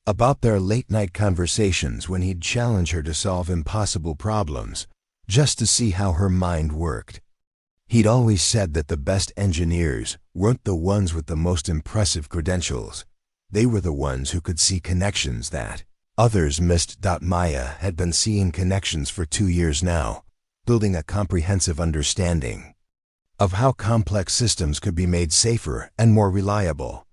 about their late-night conversations when he'd challenge her to solve impossible problems, just to see how her mind worked. He'd always said that the best engineers weren't the ones with the most impressive credentials. They were the ones who could see connections that others missed. Maya had been seeing connections for 2 years now, building a comprehensive understanding of how complex systems could be made safer and more reliable.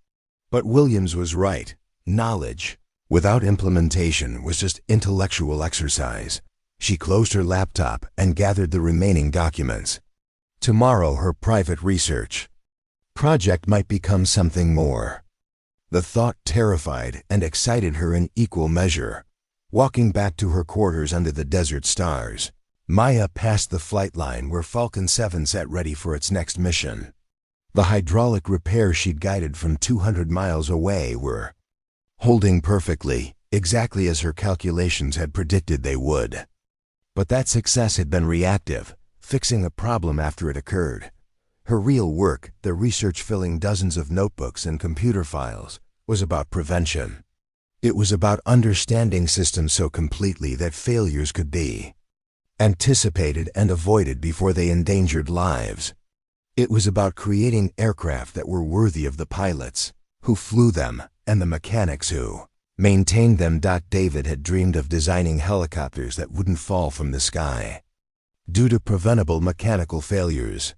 But Williams was right. Knowledge without implementation was just intellectual exercise. She closed her laptop and gathered the remaining documents. Tomorrow her private research project might become something more. The thought terrified and excited her in equal measure. Walking back to her quarters under the desert stars, Maya passed the flight line where Falcon 7 sat ready for its next mission. The hydraulic repairs she'd guided from 200 miles away were holding perfectly, exactly as her calculations had predicted they would. But that success had been reactive, fixing a problem after it occurred, Her real work, the research filling dozens of notebooks and computer files, was about prevention. It was about understanding systems so completely that failures could be anticipated and avoided before they endangered lives. It was about creating aircraft that were worthy of the pilots who flew them and the mechanics who maintained them. David had dreamed of designing helicopters that wouldn't fall from the sky due to preventable mechanical failures.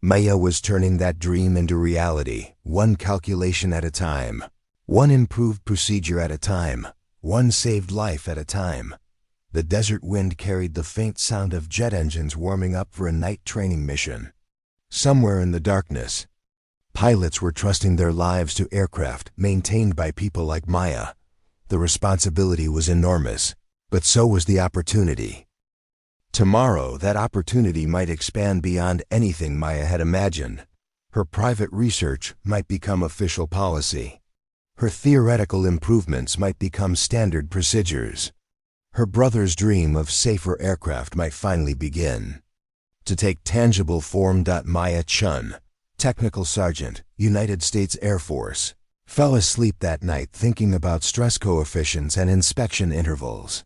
Maya was turning that dream into reality, one calculation at a time, one improved procedure at a time, one saved life at a time. The desert wind carried the faint sound of jet engines warming up for a night training mission. Somewhere in the darkness, pilots were trusting their lives to aircraft maintained by people like Maya. The responsibility was enormous, but so was the opportunity. Tomorrow, that opportunity might expand beyond anything Maya had imagined. Her private research might become official policy. Her theoretical improvements might become standard procedures. Her brother's dream of safer aircraft might finally begin to take tangible form. Maya Chun, Technical Sergeant, United States Air Force, fell asleep that night thinking about stress coefficients and inspection intervals.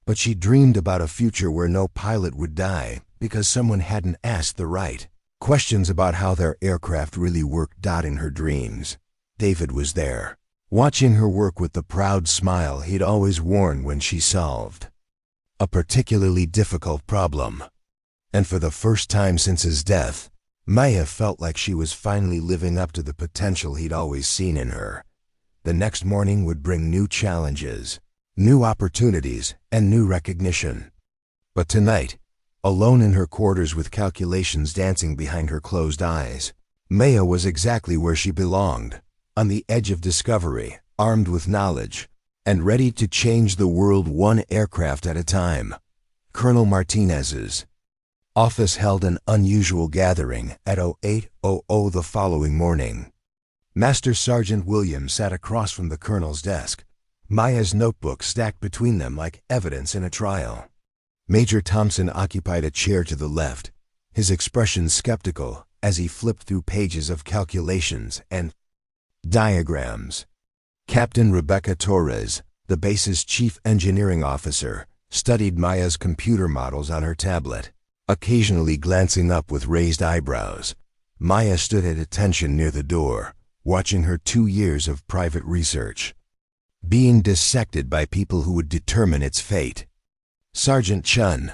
But she dreamed about a future where no pilot would die because someone hadn't asked the right questions about how their aircraft really worked. In her dreams, David was there, watching her work with the proud smile he'd always worn when she solved a particularly difficult problem. And for the first time since his death, Maya felt like she was finally living up to the potential he'd always seen in her. The next morning would bring new challenges, new opportunities, and new recognition. But tonight, alone in her quarters with calculations dancing behind her closed eyes, Maya was exactly where she belonged, on the edge of discovery, armed with knowledge, and ready to change the world one aircraft at a time. Colonel Martinez's office held an unusual gathering at 08:00 the following morning. Master Sergeant Williams sat across from the colonel's desk, Maya's notebook stacked between them like evidence in a trial. Major Thompson occupied a chair to the left, his expression skeptical as he flipped through pages of calculations and diagrams. Captain Rebecca Torres, the base's chief engineering officer, studied Maya's computer models on her tablet, occasionally glancing up with raised eyebrows. Maya stood at attention near the door, watching her 2 years of private research being dissected by people who would determine its fate. Sergeant Chun,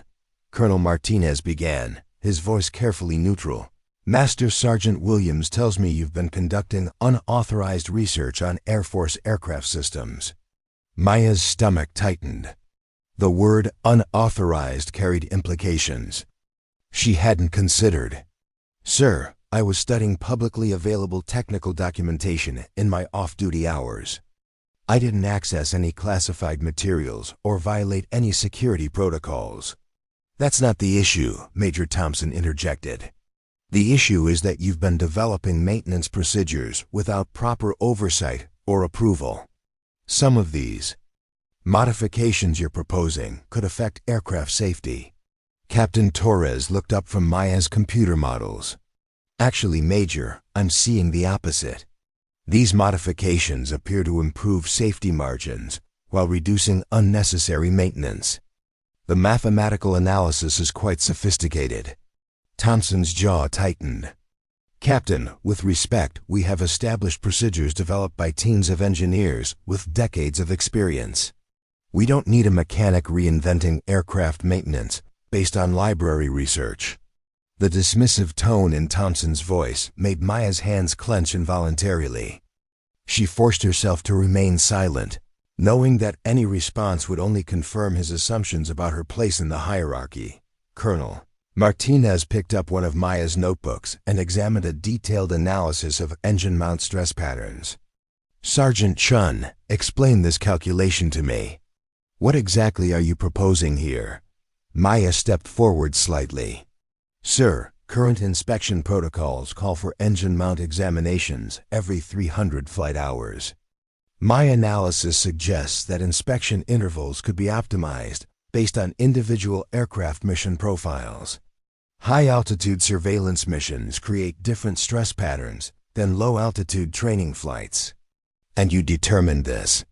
Colonel Martinez began, his voice carefully neutral. Master Sergeant Williams tells me you've been conducting unauthorized research on Air Force aircraft systems. Maya's stomach tightened. The word unauthorized carried implications she hadn't considered. Sir, I was studying publicly available technical documentation in my off-duty hours. I didn't access any classified materials or violate any security protocols. That's not the issue, Major Thompson interjected. The issue is that you've been developing maintenance procedures without proper oversight or approval. Some of these modifications you're proposing could affect aircraft safety. Captain Torres looked up from Maya's computer models. Actually, Major, I'm seeing the opposite. These modifications appear to improve safety margins while reducing unnecessary maintenance. The mathematical analysis is quite sophisticated. Thompson's jaw tightened. Captain, with respect, we have established procedures developed by teams of engineers with decades of experience. We don't need a mechanic reinventing aircraft maintenance based on library research. The dismissive tone in Thompson's voice made Maya's hands clench involuntarily. She forced herself to remain silent, knowing that any response would only confirm his assumptions about her place in the hierarchy. Colonel Martinez picked up one of Maya's notebooks and examined a detailed analysis of engine mount stress patterns. Sergeant Chun, explain this calculation to me. What exactly are you proposing here? Maya stepped forward slightly. Sir, current inspection protocols call for engine mount examinations every 300 flight hours. My analysis suggests that inspection intervals could be optimized based on individual aircraft mission profiles. High-altitude surveillance missions create different stress patterns than low-altitude training flights. And you determined this.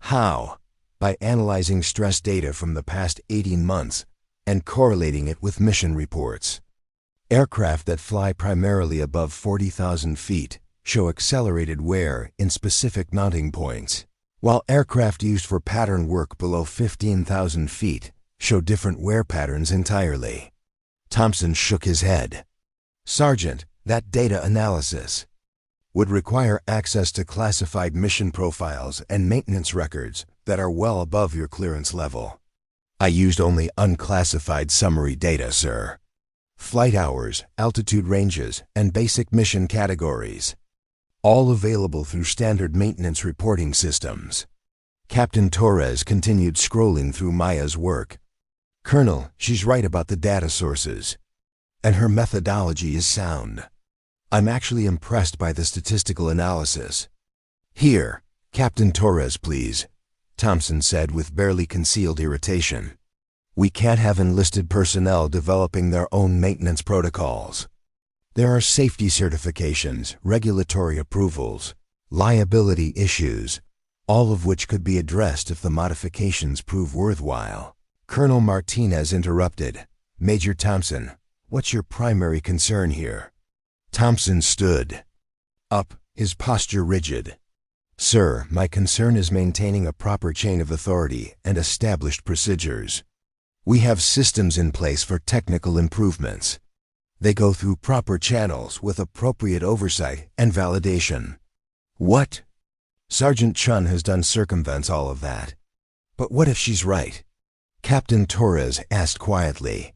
How? By analyzing stress data from the past 18 months and correlating it with mission reports. Aircraft that fly primarily above 40,000 feet show accelerated wear in specific mounting points, while aircraft used for pattern work below 15,000 feet show different wear patterns entirely. Thompson shook his head. Sergeant, that data analysis would require access to classified mission profiles and maintenance records that are well above your clearance level. I used only unclassified summary data, sir. Flight hours, altitude ranges, and basic mission categories. All available through standard maintenance reporting systems. Captain Torres continued scrolling through Maya's work. Colonel, she's right about the data sources. And her methodology is sound. I'm actually impressed by the statistical analysis. Here, Captain Torres, please, Thompson said with barely concealed irritation. We can't have enlisted personnel developing their own maintenance protocols. There are safety certifications, regulatory approvals, liability issues, all of which could be addressed if the modifications prove worthwhile. Colonel Martinez interrupted. Major Thompson, what's your primary concern here? Thompson stood up, his posture rigid. Sir, my concern is maintaining a proper chain of authority and established procedures. We have systems in place for technical improvements. They go through proper channels with appropriate oversight and validation. What? Sergeant Chun has done circumvents all of that. But what if she's right? Captain Torres asked quietly.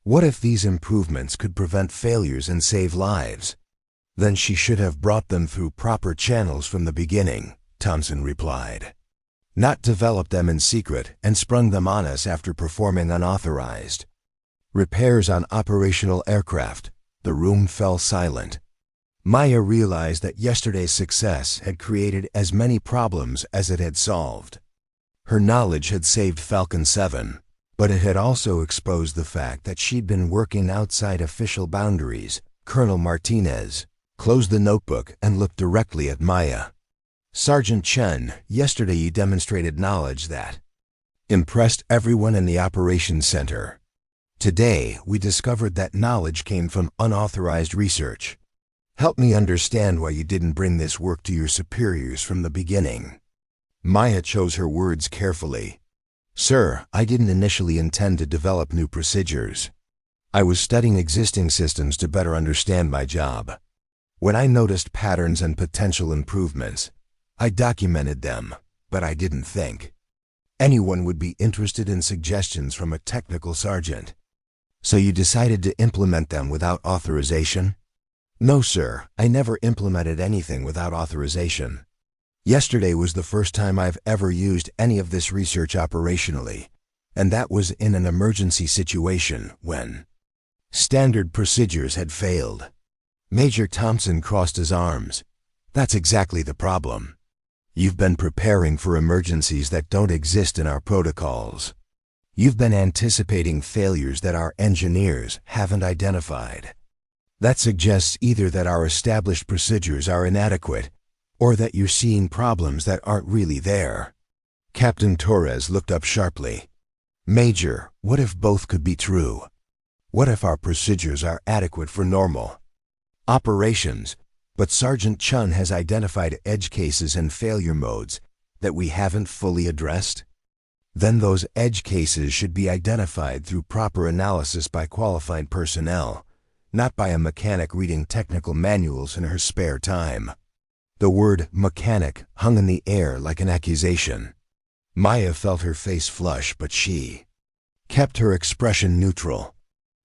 What if these improvements could prevent failures and save lives? Then she should have brought them through proper channels from the beginning, Thompson replied. Not developed them in secret and sprung them on us after performing unauthorized repairs on operational aircraft. The room fell silent. Maya realized that yesterday's success had created as many problems as it had solved. Her knowledge had saved Falcon 7, but it had also exposed the fact that she'd been working outside official boundaries. Colonel Martinez closed the notebook and looked directly at Maya. Sergeant Chen, yesterday you demonstrated knowledge that impressed everyone in the operations center. Today, we discovered that knowledge came from unauthorized research. Help me understand why you didn't bring this work to your superiors from the beginning. Maya chose her words carefully. Sir, I didn't initially intend to develop new procedures. I was studying existing systems to better understand my job. When I noticed patterns and potential improvements, I documented them, but I didn't think anyone would be interested in suggestions from a technical sergeant. So you decided to implement them without authorization? No, sir, I never implemented anything without authorization. Yesterday was the first time I've ever used any of this research operationally, and that was in an emergency situation when standard procedures had failed. Major Thompson crossed his arms. That's exactly the problem. You've been preparing for emergencies that don't exist in our protocols. You've been anticipating failures that our engineers haven't identified. That suggests either that our established procedures are inadequate or that you're seeing problems that aren't really there. Captain Torres looked up sharply. Major, what if both could be true? What if our procedures are adequate for normal operations, but Sergeant Chun has identified edge cases and failure modes that we haven't fully addressed? Then those edge cases should be identified through proper analysis by qualified personnel, not by a mechanic reading technical manuals in her spare time. The word mechanic hung in the air like an accusation. Maya felt her face flush, but she kept her expression neutral.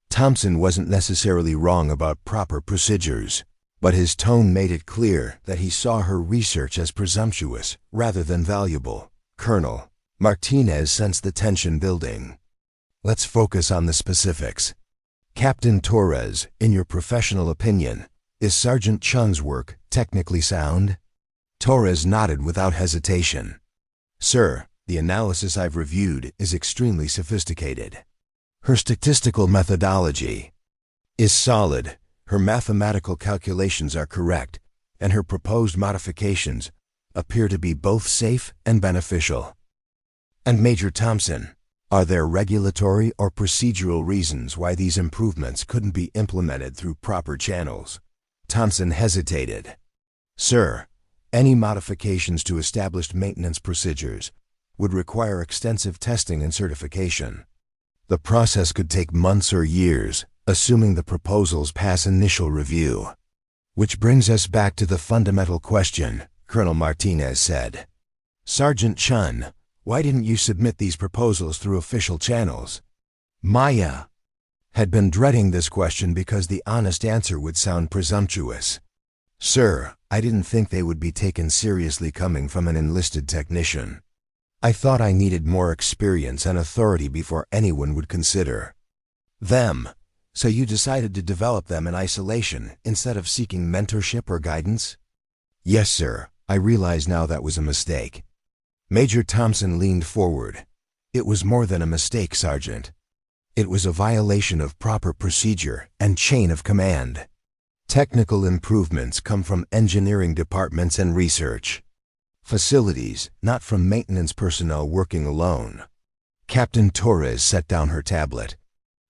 Thompson wasn't necessarily wrong about proper procedures, but his tone made it clear that he saw her research as presumptuous rather than valuable. Colonel Martinez sensed the tension building. Let's focus on the specifics. Captain Torres, in your professional opinion, is Sergeant Chun's work technically sound? Torres nodded without hesitation. Sir, the analysis I've reviewed is extremely sophisticated. Her statistical methodology is solid, her mathematical calculations are correct, and her proposed modifications appear to be both safe and beneficial. And Major Thompson, are there regulatory or procedural reasons why these improvements couldn't be implemented through proper channels? Thompson hesitated. Sir, any modifications to established maintenance procedures would require extensive testing and certification. The process could take months or years, assuming the proposals pass initial review. Which brings us back to the fundamental question, Colonel Martinez said. Sergeant Chun, why didn't you submit these proposals through official channels? Maya had been dreading this question because the honest answer would sound presumptuous. Sir, I didn't think they would be taken seriously coming from an enlisted technician. I thought I needed more experience and authority before anyone would consider them. So you decided to develop them in isolation instead of seeking mentorship or guidance? Yes, sir. I realize now that was a mistake. Major Thompson leaned forward. It was more than a mistake, Sergeant. It was a violation of proper procedure and chain of command. Technical improvements come from engineering departments and research facilities, not from maintenance personnel working alone. Captain Torres set down her tablet.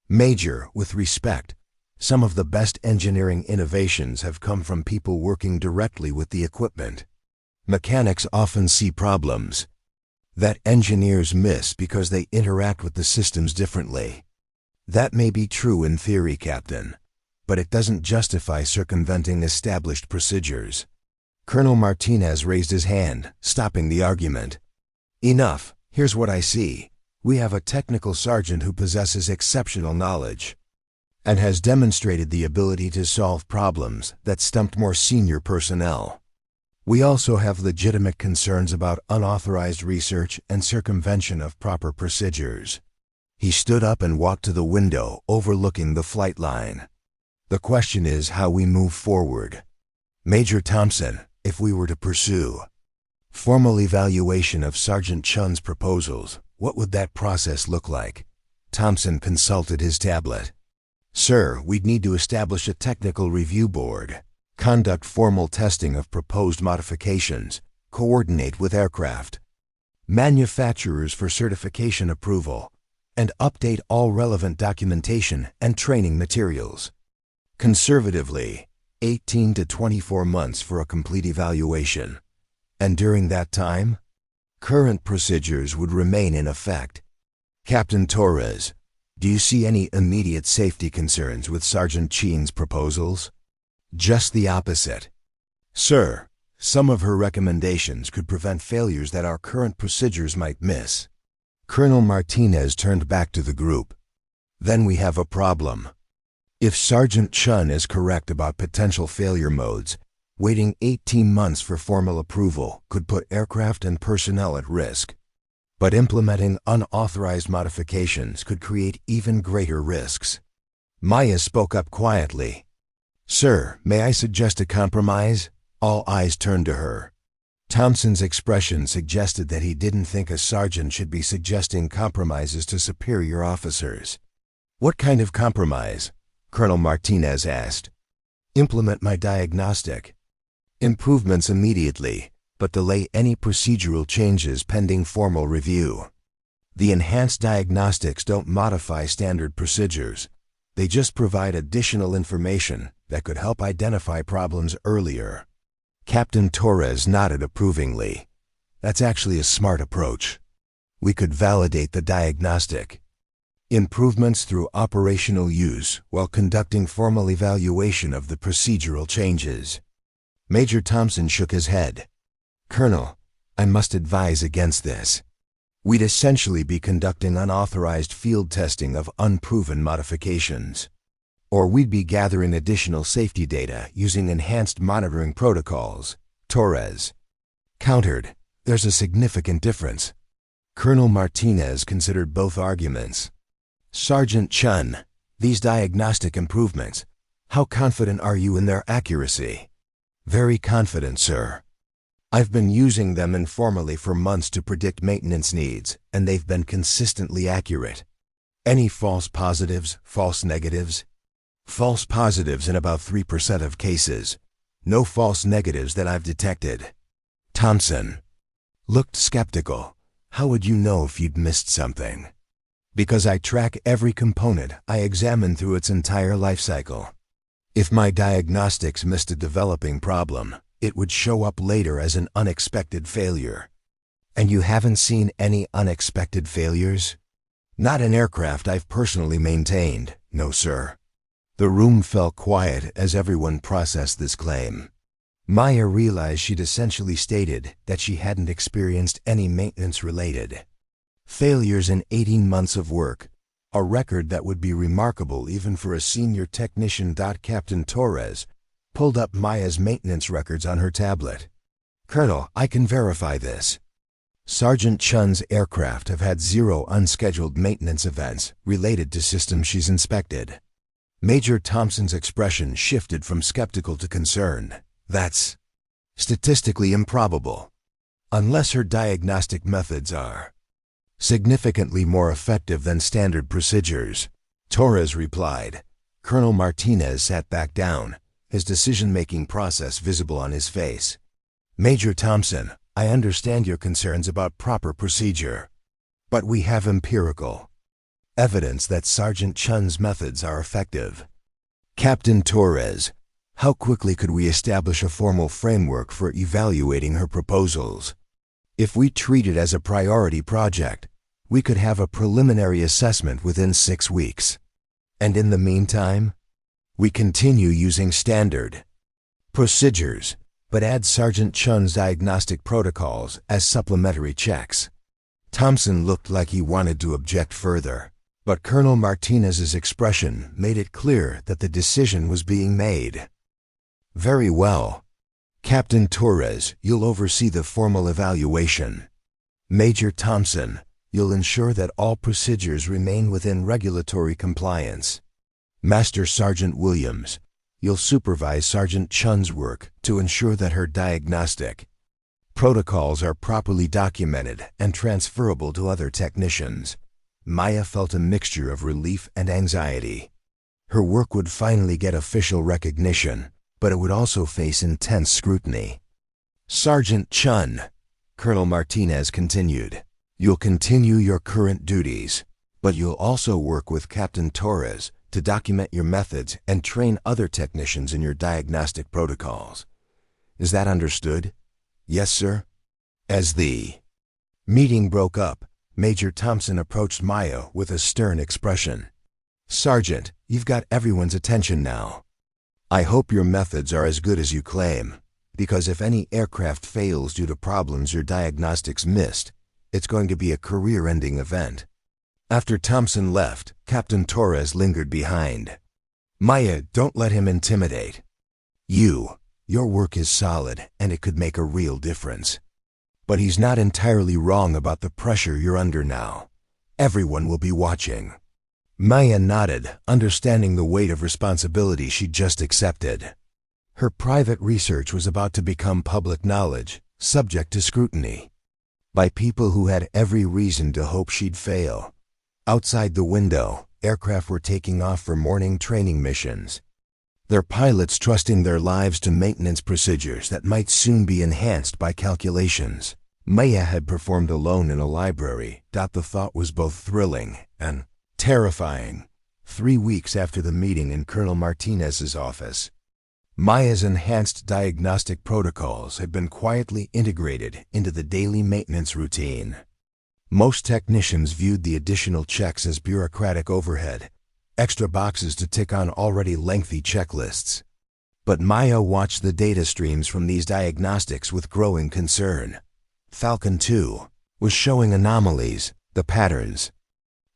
Major, with respect, some of the best engineering innovations have come from people working directly with the equipment. Mechanics often see problems that engineers miss because they interact with the systems differently. That may be true in theory, Captain, but it doesn't justify circumventing established procedures. Colonel Martinez raised his hand, stopping the argument. Enough. Here's what I see. We have a technical sergeant who possesses exceptional knowledge and has demonstrated the ability to solve problems that stumped more senior personnel. We also have legitimate concerns about unauthorized research and circumvention of proper procedures. He stood up and walked to the window overlooking the flight line. The question is how we move forward. Major Thompson, if we were to pursue formal evaluation of Sergeant Chun's proposals, what would that process look like? Thompson consulted his tablet. Sir, we'd need to establish a technical review board, conduct formal testing of proposed modifications, coordinate with aircraft manufacturers for certification approval, and update all relevant documentation and training materials. Conservatively, 18 to 24 months for a complete evaluation. And during that time, current procedures would remain in effect. Captain Torres, do you see any immediate safety concerns with Sergeant Chin's proposals? Just the opposite. Sir, some of her recommendations could prevent failures that our current procedures might miss. Colonel Martinez turned back to the group. Then we have a problem. If Sergeant Chun is correct about potential failure modes, waiting 18 months for formal approval could put aircraft and personnel at risk. But implementing unauthorized modifications could create even greater risks. Maya spoke up quietly. Sir, may I suggest a compromise? All eyes turned to her. Thompson's expression suggested that he didn't think a sergeant should be suggesting compromises to superior officers. What kind of compromise? Colonel Martinez asked. Implement my diagnostic. Improvements immediately, but delay any procedural changes pending formal review. The enhanced diagnostics don't modify standard procedures. They just provide additional information that could help identify problems earlier. Captain Torres nodded approvingly. That's actually a smart approach. We could validate the diagnostic. Improvements through operational use while conducting formal evaluation of the procedural changes. Major Thompson shook his head. Colonel, I must advise against this. We'd essentially be conducting unauthorized field testing of unproven modifications. Or we'd be gathering additional safety data using enhanced monitoring protocols. Torres countered. There's a significant difference. Colonel Martinez considered both arguments. Sergeant Chun, these diagnostic improvements, how confident are you in their accuracy? Very confident, sir. I've been using them informally for months to predict maintenance needs, and they've been consistently accurate. Any false positives, false negatives? False positives in about 3% of cases. No false negatives that I've detected. Thompson looked skeptical. How would you know if you'd missed something? Because I track every component I examine through its entire life cycle. If my diagnostics missed a developing problem, it would show up later as an unexpected failure. And you haven't seen any unexpected failures? Not an aircraft I've personally maintained, no sir. The room fell quiet as everyone processed this claim. Maya realized she'd essentially stated that she hadn't experienced any maintenance-related failures in 18 months of work, a record that would be remarkable even for a senior technician. Captain Torres pulled up Maya's maintenance records on her tablet. Colonel, I can verify this. Sergeant Chun's aircraft have had 0 unscheduled maintenance events related to systems she's inspected. Major Thompson's expression shifted from skeptical to concerned. That's statistically improbable, unless her diagnostic methods are significantly more effective than standard procedures. Torres replied. Colonel Martinez sat back down, his decision-making process visible on his face. Major Thompson, I understand your concerns about proper procedure, but we have empirical evidence that Sergeant Chun's methods are effective. Captain Torres, how quickly could we establish a formal framework for evaluating her proposals? If we treat it as a priority project, we could have a preliminary assessment within 6 weeks. And in the meantime, we continue using standard procedures, but add Sergeant Chun's diagnostic protocols as supplementary checks. Thompson looked like he wanted to object further, but Colonel Martinez's expression made it clear that the decision was being made. Very well. Captain Torres, you'll oversee the formal evaluation. Major Thompson, you'll ensure that all procedures remain within regulatory compliance. Master Sergeant Williams, you'll supervise Sergeant Chun's work to ensure that her diagnostic protocols are properly documented and transferable to other technicians. Maya felt a mixture of relief and anxiety. Her work would finally get official recognition, but it would also face intense scrutiny. Sergeant Chun, Colonel Martinez continued, you'll continue your current duties, but you'll also work with Captain Torres to document your methods and train other technicians in your diagnostic protocols. Is that understood? Yes, sir. As the meeting broke up, Major Thompson approached Maya with a stern expression. Sergeant, you've got everyone's attention now. I hope your methods are as good as you claim, because if any aircraft fails due to problems your diagnostics missed, it's going to be a career-ending event. After Thompson left, Captain Torres lingered behind. Maya, don't let him intimidate. Your work is solid and it could make a real difference. But he's not entirely wrong about the pressure you're under now. Everyone will be watching. Maya nodded, understanding the weight of responsibility she'd just accepted. Her private research was about to become public knowledge, subject to scrutiny by people who had every reason to hope she'd fail. Outside the window, aircraft were taking off for morning training missions, their pilots trusting their lives to maintenance procedures that might soon be enhanced by calculations. Maya had performed alone in a library. The thought was both thrilling and terrifying. 3 weeks after the meeting in Colonel Martinez's office, Maya's enhanced diagnostic protocols had been quietly integrated into the daily maintenance routine. Most technicians viewed the additional checks as bureaucratic overhead, extra boxes to tick on already lengthy checklists. But Maya watched the data streams from these diagnostics with growing concern. Falcon 2 was showing anomalies. The patterns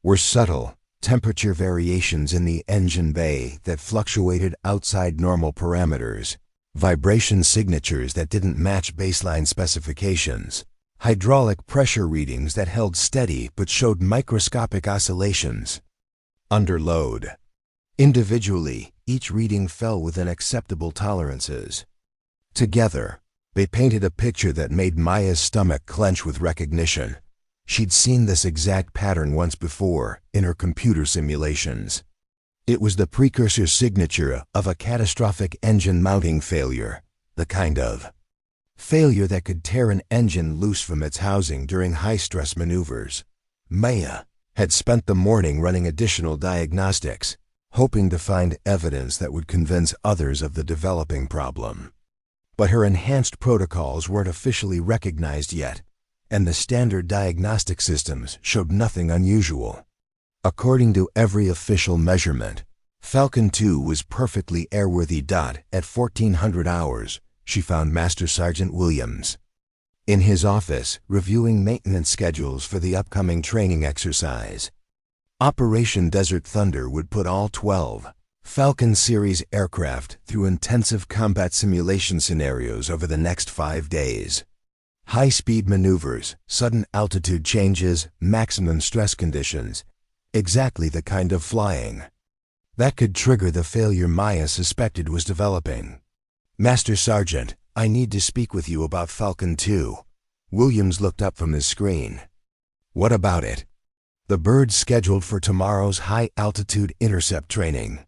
were subtle, temperature variations in the engine bay that fluctuated outside normal parameters, vibration signatures that didn't match baseline specifications, hydraulic pressure readings that held steady but showed microscopic oscillations under load. Individually, each reading fell within acceptable tolerances. Together, they painted a picture that made Maya's stomach clench with recognition. She'd seen this exact pattern once before in her computer simulations. It was the precursor signature of a catastrophic engine mounting failure, the kind of failure that could tear an engine loose from its housing during high-stress maneuvers. Maya had spent the morning running additional diagnostics, hoping to find evidence that would convince others of the developing problem. But her enhanced protocols weren't officially recognized yet, and the standard diagnostic systems showed nothing unusual. According to every official measurement, Falcon 2 was perfectly airworthy. At 1400 hours, she found Master Sergeant Williams in his office reviewing maintenance schedules for the upcoming training exercise. Operation Desert Thunder would put all 12 Falcon series aircraft through intensive combat simulation scenarios over the next 5 days. High-speed maneuvers, sudden altitude changes, maximum stress conditions, exactly the kind of flying that could trigger the failure Maya suspected was developing. Master Sergeant, I need to speak with you about Falcon 2. Williams looked up from his screen. What about it? The bird's scheduled for tomorrow's high-altitude intercept training.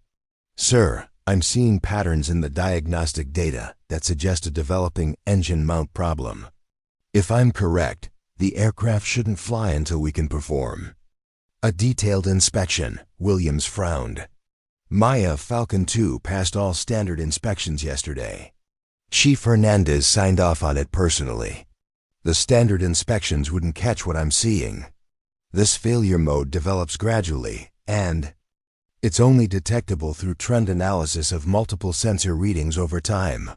Sir, I'm seeing patterns in the diagnostic data that suggest a developing engine mount problem. If I'm correct, the aircraft shouldn't fly until we can perform a detailed inspection. Williams frowned. Maya, Falcon 2 passed all standard inspections yesterday. Chief Hernandez signed off on it personally. The standard inspections wouldn't catch what I'm seeing. This failure mode develops gradually, and it's only detectable through trend analysis of multiple sensor readings over time.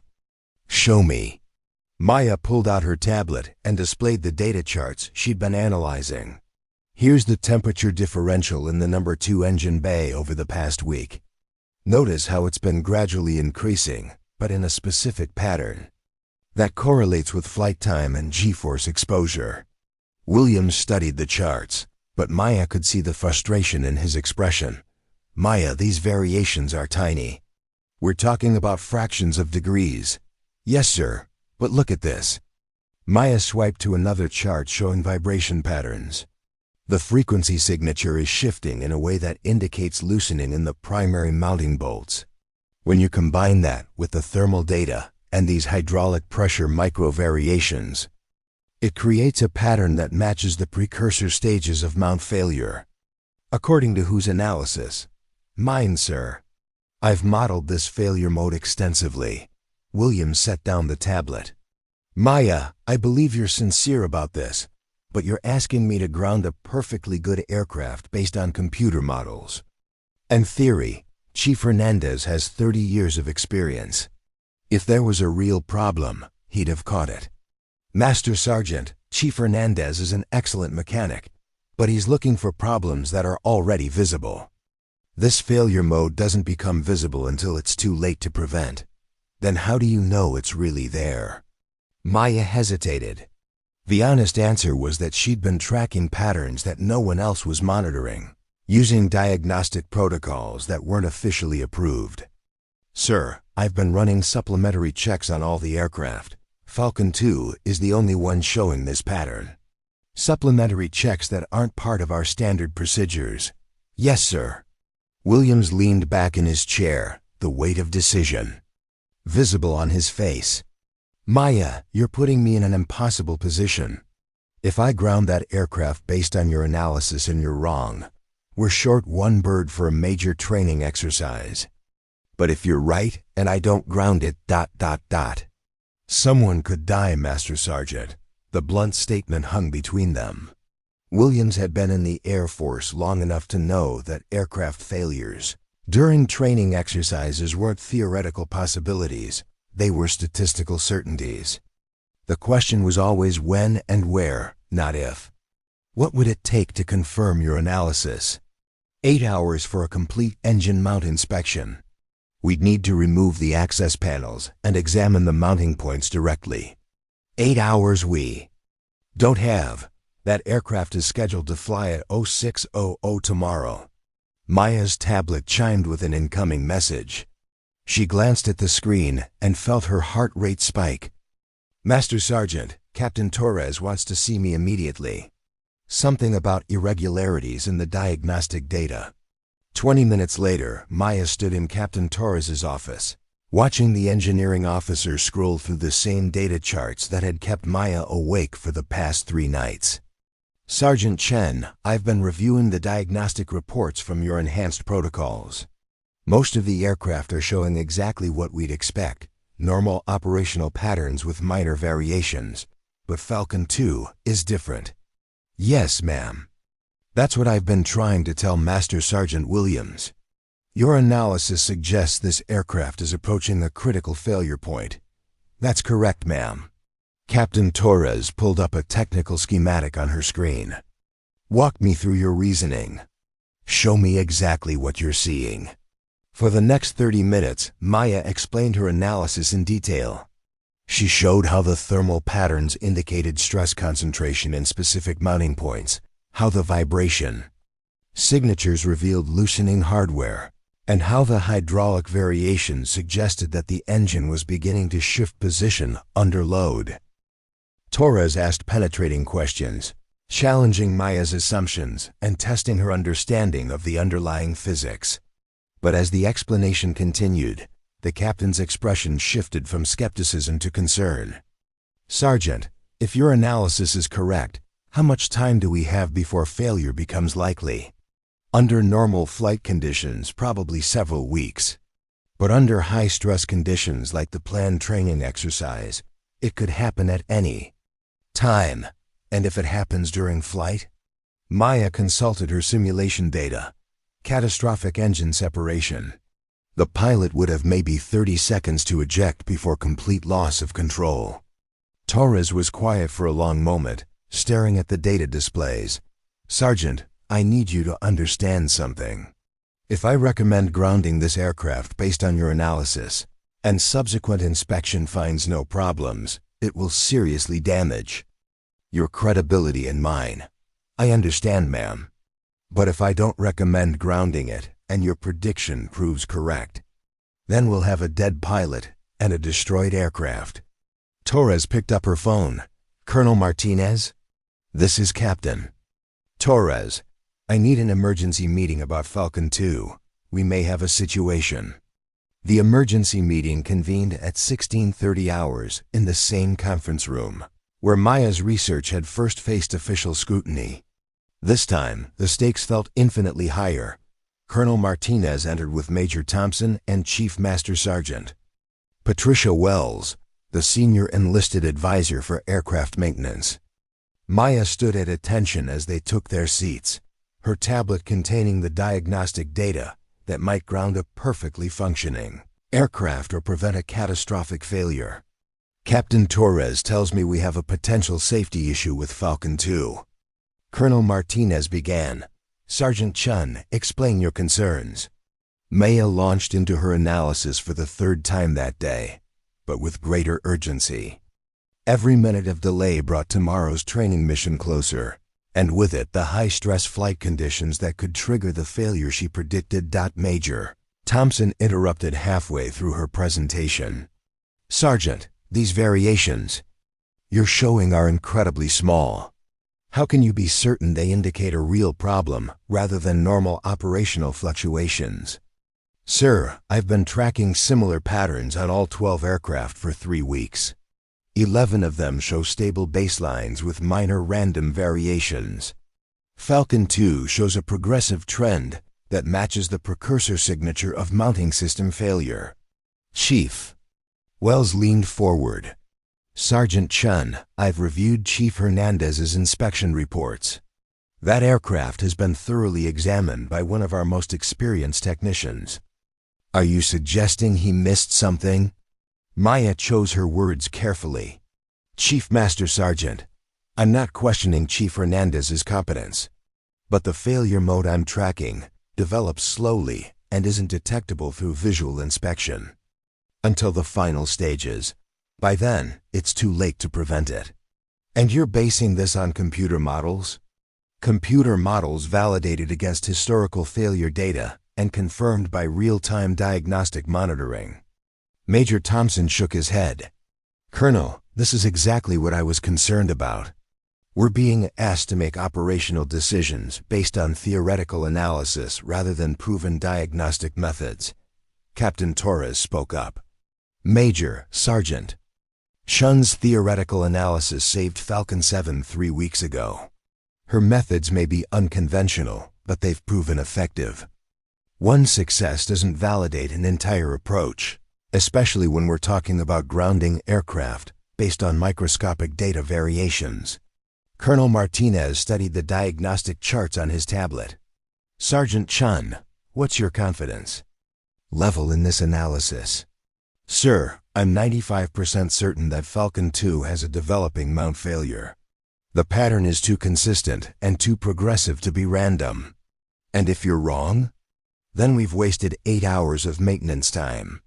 Show me. Maya pulled out her tablet and displayed the data charts she'd been analyzing. Here's the temperature differential in the number 2 engine bay over the past week. Notice how it's been gradually increasing, but in a specific pattern that correlates with flight time and G-force exposure. Williams studied the charts, but Maya could see the frustration in his expression. Maya, these variations are tiny. We're talking about fractions of degrees. Yes, sir, but look at this. Maya swiped to another chart showing vibration patterns. The frequency signature is shifting in a way that indicates loosening in the primary mounting bolts. When you combine that with the thermal data and these hydraulic pressure micro-variations, it creates a pattern that matches the precursor stages of mount failure. According to whose analysis? Mine, sir. I've modeled this failure mode extensively. Williams set down the tablet. Maya, I believe you're sincere about this, but you're asking me to ground a perfectly good aircraft based on computer models and theory. Chief Hernandez has 30 years of experience. If there was a real problem, he'd have caught it. Master Sergeant, Chief Hernandez is an excellent mechanic, but he's looking for problems that are already visible. This failure mode doesn't become visible until it's too late to prevent. Then how do you know it's really there? Maya hesitated. The honest answer was that she'd been tracking patterns that no one else was monitoring, using diagnostic protocols that weren't officially approved. Sir, I've been running supplementary checks on all the aircraft. Falcon 2 is the only one showing this pattern. Supplementary checks that aren't part of our standard procedures. Yes, sir. Williams leaned back in his chair, the weight of decision visible on his face. Maya, you're putting me in an impossible position. If I ground that aircraft based on your analysis and you're wrong, we're short one bird for a major training exercise. But if you're right and I don't ground it, someone could die, Master Sergeant. The blunt statement hung between them. Williams had been in the Air Force long enough to know that aircraft failures during training exercises weren't theoretical possibilities, they were statistical certainties. The question was always when and where, not if. What would it take to confirm your analysis? 8 hours for a complete engine mount inspection. We'd need to remove the access panels and examine the mounting points directly. 8 hours we don't have. That aircraft is scheduled to fly at 0600 tomorrow. Maya's tablet chimed with an incoming message. She glanced at the screen and felt her heart rate spike. Master Sergeant, Captain Torres wants to see me immediately. Something about irregularities in the diagnostic data. 20 minutes later, Maya stood in Captain Torres's office, watching the engineering officer scroll through the same data charts that had kept Maya awake for the past 3 nights. "Sergeant Chen, I've been reviewing the diagnostic reports from your enhanced protocols. Most of the aircraft are showing exactly what we'd expect, normal operational patterns with minor variations, but Falcon 2 is different." "Yes, ma'am. That's what I've been trying to tell Master Sergeant Williams. Your analysis suggests this aircraft is approaching the critical failure point." "That's correct, ma'am." Captain Torres pulled up a technical schematic on her screen. "Walk me through your reasoning. Show me exactly what you're seeing." For the next 30 minutes, Maya explained her analysis in detail. She showed how the thermal patterns indicated stress concentration in specific mounting points, how the vibration signatures revealed loosening hardware, and how the hydraulic variations suggested that the engine was beginning to shift position under load. Torres asked penetrating questions, challenging Maya's assumptions and testing her understanding of the underlying physics. But as the explanation continued, the captain's expression shifted from skepticism to concern. "Sergeant, if your analysis is correct, how much time do we have before failure becomes likely?" "Under normal flight conditions, probably several weeks. But under high-stress conditions like the planned training exercise, it could happen at any time." "And if it happens during flight?" Maya consulted her simulation data. "Catastrophic engine separation. The pilot would have maybe 30 seconds to eject before complete loss of control." Torres was quiet for a long moment, staring at the data displays. "Sergeant, I need you to understand something. If I recommend grounding this aircraft based on your analysis, and subsequent inspection finds no problems, it will seriously damage your credibility and mine." "I understand, ma'am. But if I don't recommend grounding it, and your prediction proves correct, then we'll have a dead pilot and a destroyed aircraft." Torres picked up her phone. "Colonel Martinez? This is Captain Torres. I need an emergency meeting about Falcon 2. We may have a situation." The emergency meeting convened at 16:30 hours in the same conference room, where Maya's research had first faced official scrutiny. This time, the stakes felt infinitely higher. Colonel Martinez entered with Major Thompson and Chief Master Sergeant Patricia Wells, the senior enlisted advisor for aircraft maintenance. Maya stood at attention as they took their seats, her tablet containing the diagnostic data that might ground a perfectly functioning aircraft or prevent a catastrophic failure. "Captain Torres tells me we have a potential safety issue with Falcon 2. Colonel Martinez began. "Sergeant Chen, explain your concerns." Maya launched into her analysis for the 3rd time that day, but with greater urgency. Every minute of delay brought tomorrow's training mission closer, and with it the high-stress flight conditions that could trigger the failure she predicted. Major Thompson interrupted halfway through her presentation. "Sergeant, these variations you're showing are incredibly small. How can you be certain they indicate a real problem rather than normal operational fluctuations?" "Sir, I've been tracking similar patterns on all 12 aircraft for 3 weeks. 11 of them show stable baselines with minor random variations. Falcon 2 shows a progressive trend that matches the precursor signature of mounting system failure." "Chief." Wells leaned forward. "Sergeant Chen, I've reviewed Chief Hernandez's inspection reports. That aircraft has been thoroughly examined by one of our most experienced technicians." "Are you suggesting he missed something?" Maya chose her words carefully. "Chief Master Sergeant, I'm not questioning Chief Hernandez's competence, but the failure mode I'm tracking develops slowly and isn't detectable through visual inspection until the final stages. By then, it's too late to prevent it." "And you're basing this on computer models?" "Computer models validated against historical failure data and confirmed by real-time diagnostic monitoring." Major Thompson shook his head. "Colonel, this is exactly what I was concerned about. We're being asked to make operational decisions based on theoretical analysis rather than proven diagnostic methods. Captain Torres spoke up. Major, Sergeant. Chun's theoretical analysis saved Falcon 7 3 weeks ago. Her methods may be unconventional, but they've proven effective. One success doesn't validate an entire approach, especially when we're talking about grounding aircraft based on microscopic data variations. Colonel Martinez studied the diagnostic charts on his tablet. Sergeant Chun, what's your confidence level in this analysis? Sir, I'm 95% certain that Falcon 2 has a developing mount failure. The pattern is too consistent and too progressive to be random. And if you're wrong, then we've wasted 8 hours of maintenance time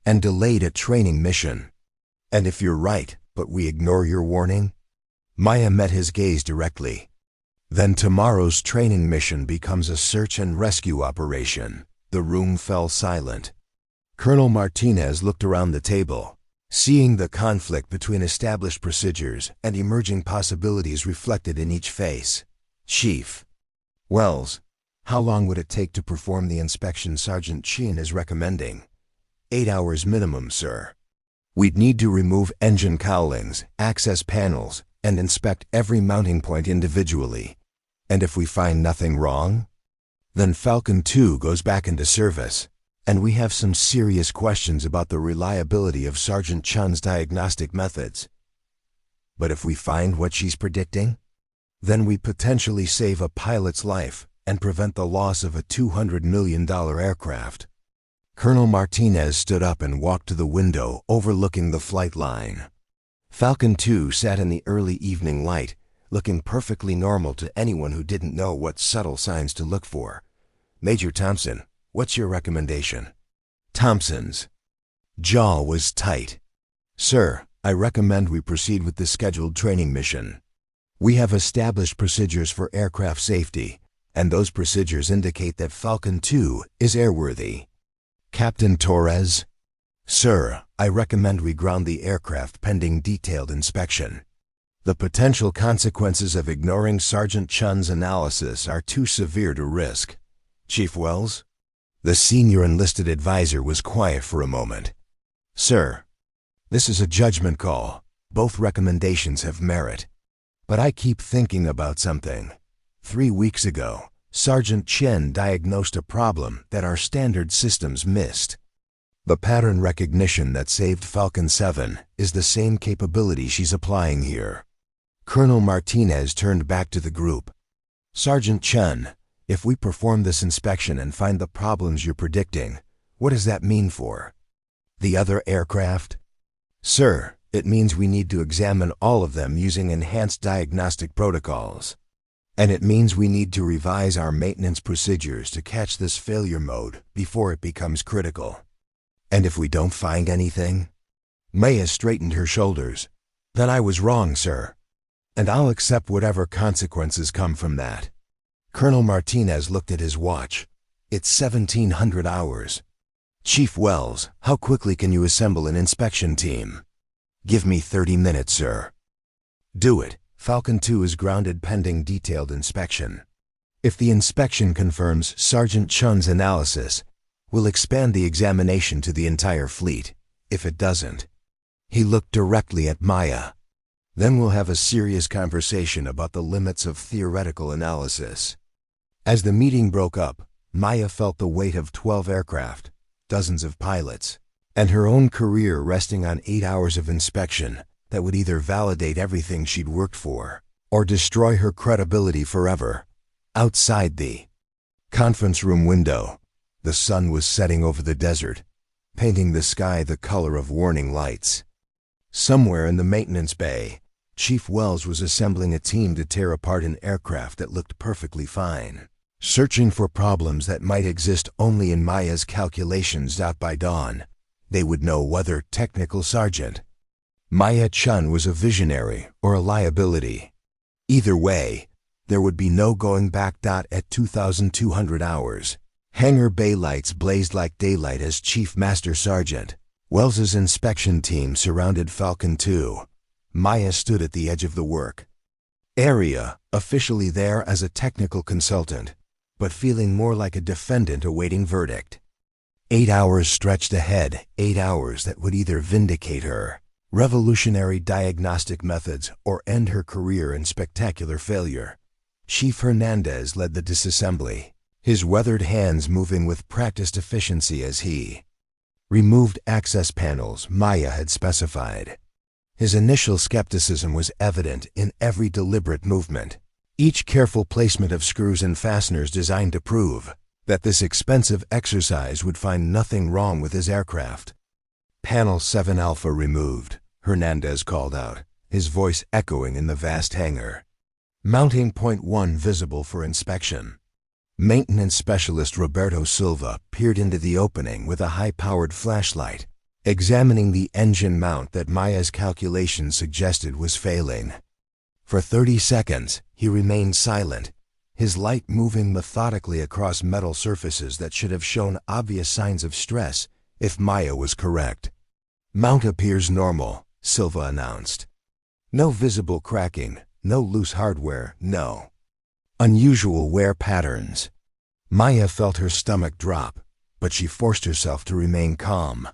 and delayed a training mission. And if you're right, but we ignore your warning, Maya met his gaze directly. Then tomorrow's training mission becomes a search and rescue operation. The room fell silent. Colonel Martinez looked around the table, seeing the conflict between established procedures and emerging possibilities reflected in each face. Chief Wells, how long would it take to perform the inspection Sergeant Chin is recommending? 8 hours minimum, sir. We'd need to remove engine cowlings, access panels, and inspect every mounting point individually. And if we find nothing wrong, then Falcon 2 goes back into service, and we have some serious questions about the reliability of Sergeant Chun's diagnostic methods. But if we find what she's predicting, then we potentially save a pilot's life and prevent the loss of a $200 million aircraft. Colonel Martinez stood up and walked to the window overlooking the flight line. Falcon 2 sat in the early evening light, looking perfectly normal to anyone who didn't know what subtle signs to look for. Major Thompson, what's your recommendation? Thompson's jaw was tight. Sir, I recommend we proceed with the scheduled training mission. We have established procedures for aircraft safety, and those procedures indicate that Falcon 2 is airworthy. Captain Torres? Sir, I recommend we ground the aircraft pending detailed inspection. The potential consequences of ignoring Sergeant Chun's analysis are too severe to risk. Chief Wells? The senior enlisted advisor was quiet for a moment. Sir, this is a judgment call. Both recommendations have merit. But I keep thinking about something. 3 weeks ago, Sergeant Chen diagnosed a problem that our standard systems missed. The pattern recognition that saved Falcon 7 is the same capability she's applying here. Colonel Martinez turned back to the group. Sergeant Chen, if we perform this inspection and find the problems you're predicting, what does that mean for the other aircraft? Sir, it means we need to examine all of them using enhanced diagnostic protocols. And it means we need to revise our maintenance procedures to catch this failure mode before it becomes critical. And if we don't find anything? Maya straightened her shoulders. Then I was wrong, sir. And I'll accept whatever consequences come from that. Colonel Martinez looked at his watch. It's 1700 hours. Chief Wells, how quickly can you assemble an inspection team? Give me 30 minutes, sir. Do it. Falcon 2 is grounded pending detailed inspection. If the inspection confirms Sergeant Chun's analysis, we'll expand the examination to the entire fleet. If it doesn't, he looked directly at Maya. Then we'll have a serious conversation about the limits of theoretical analysis. As the meeting broke up, Maya felt the weight of 12 aircraft, dozens of pilots, and her own career resting on 8 hours of inspection that would either validate everything she'd worked for or destroy her credibility forever. Outside the conference room window, the sun was setting over the desert, painting the sky the color of warning lights. Somewhere in the maintenance bay, Chief Wells was assembling a team to tear apart an aircraft that looked perfectly fine, searching for problems that might exist only in Maya's calculations. By dawn, they would know whether technical sergeant Maya Chun was a visionary or a liability. Either way, there would be no going back. At 2,200 hours, hangar bay lights blazed like daylight as Chief Master Sergeant Wells's inspection team surrounded Falcon 2. Maya stood at the edge of the work. Area, officially there as a technical consultant, but feeling more like a defendant awaiting verdict. 8 hours stretched ahead, 8 hours that would either vindicate her revolutionary diagnostic methods or end her career in spectacular failure. Chief Hernandez led the disassembly, his weathered hands moving with practiced efficiency as he removed access panels Maya had specified. His initial skepticism was evident in every deliberate movement, each careful placement of screws and fasteners designed to prove that this expensive exercise would find nothing wrong with his aircraft. Panel 7 Alpha removed, Hernandez called out, his voice echoing in the vast hangar. Mounting point 1 visible for inspection. Maintenance specialist Roberto Silva peered into the opening with a high-powered flashlight, examining the engine mount that Maya's calculations suggested was failing. For 30 seconds, he remained silent, his light moving methodically across metal surfaces that should have shown obvious signs of stress if Maya was correct. Mount appears normal, Silva announced. No visible cracking, no loose hardware, no unusual wear patterns. Maya felt her stomach drop, but she forced herself to remain calm.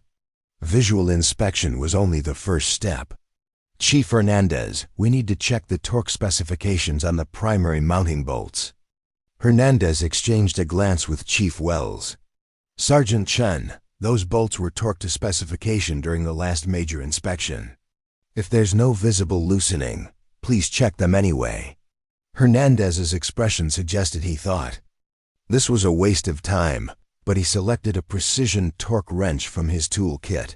Visual inspection was only the first step. Chief Hernandez, we need to check the torque specifications on the primary mounting bolts. Hernandez exchanged a glance with Chief Wells. Sergeant Chen, those bolts were torqued to specification during the last major inspection. If there's no visible loosening, please check them anyway. Hernandez's expression suggested he thought this was a waste of time, but he selected a precision torque wrench from his tool kit.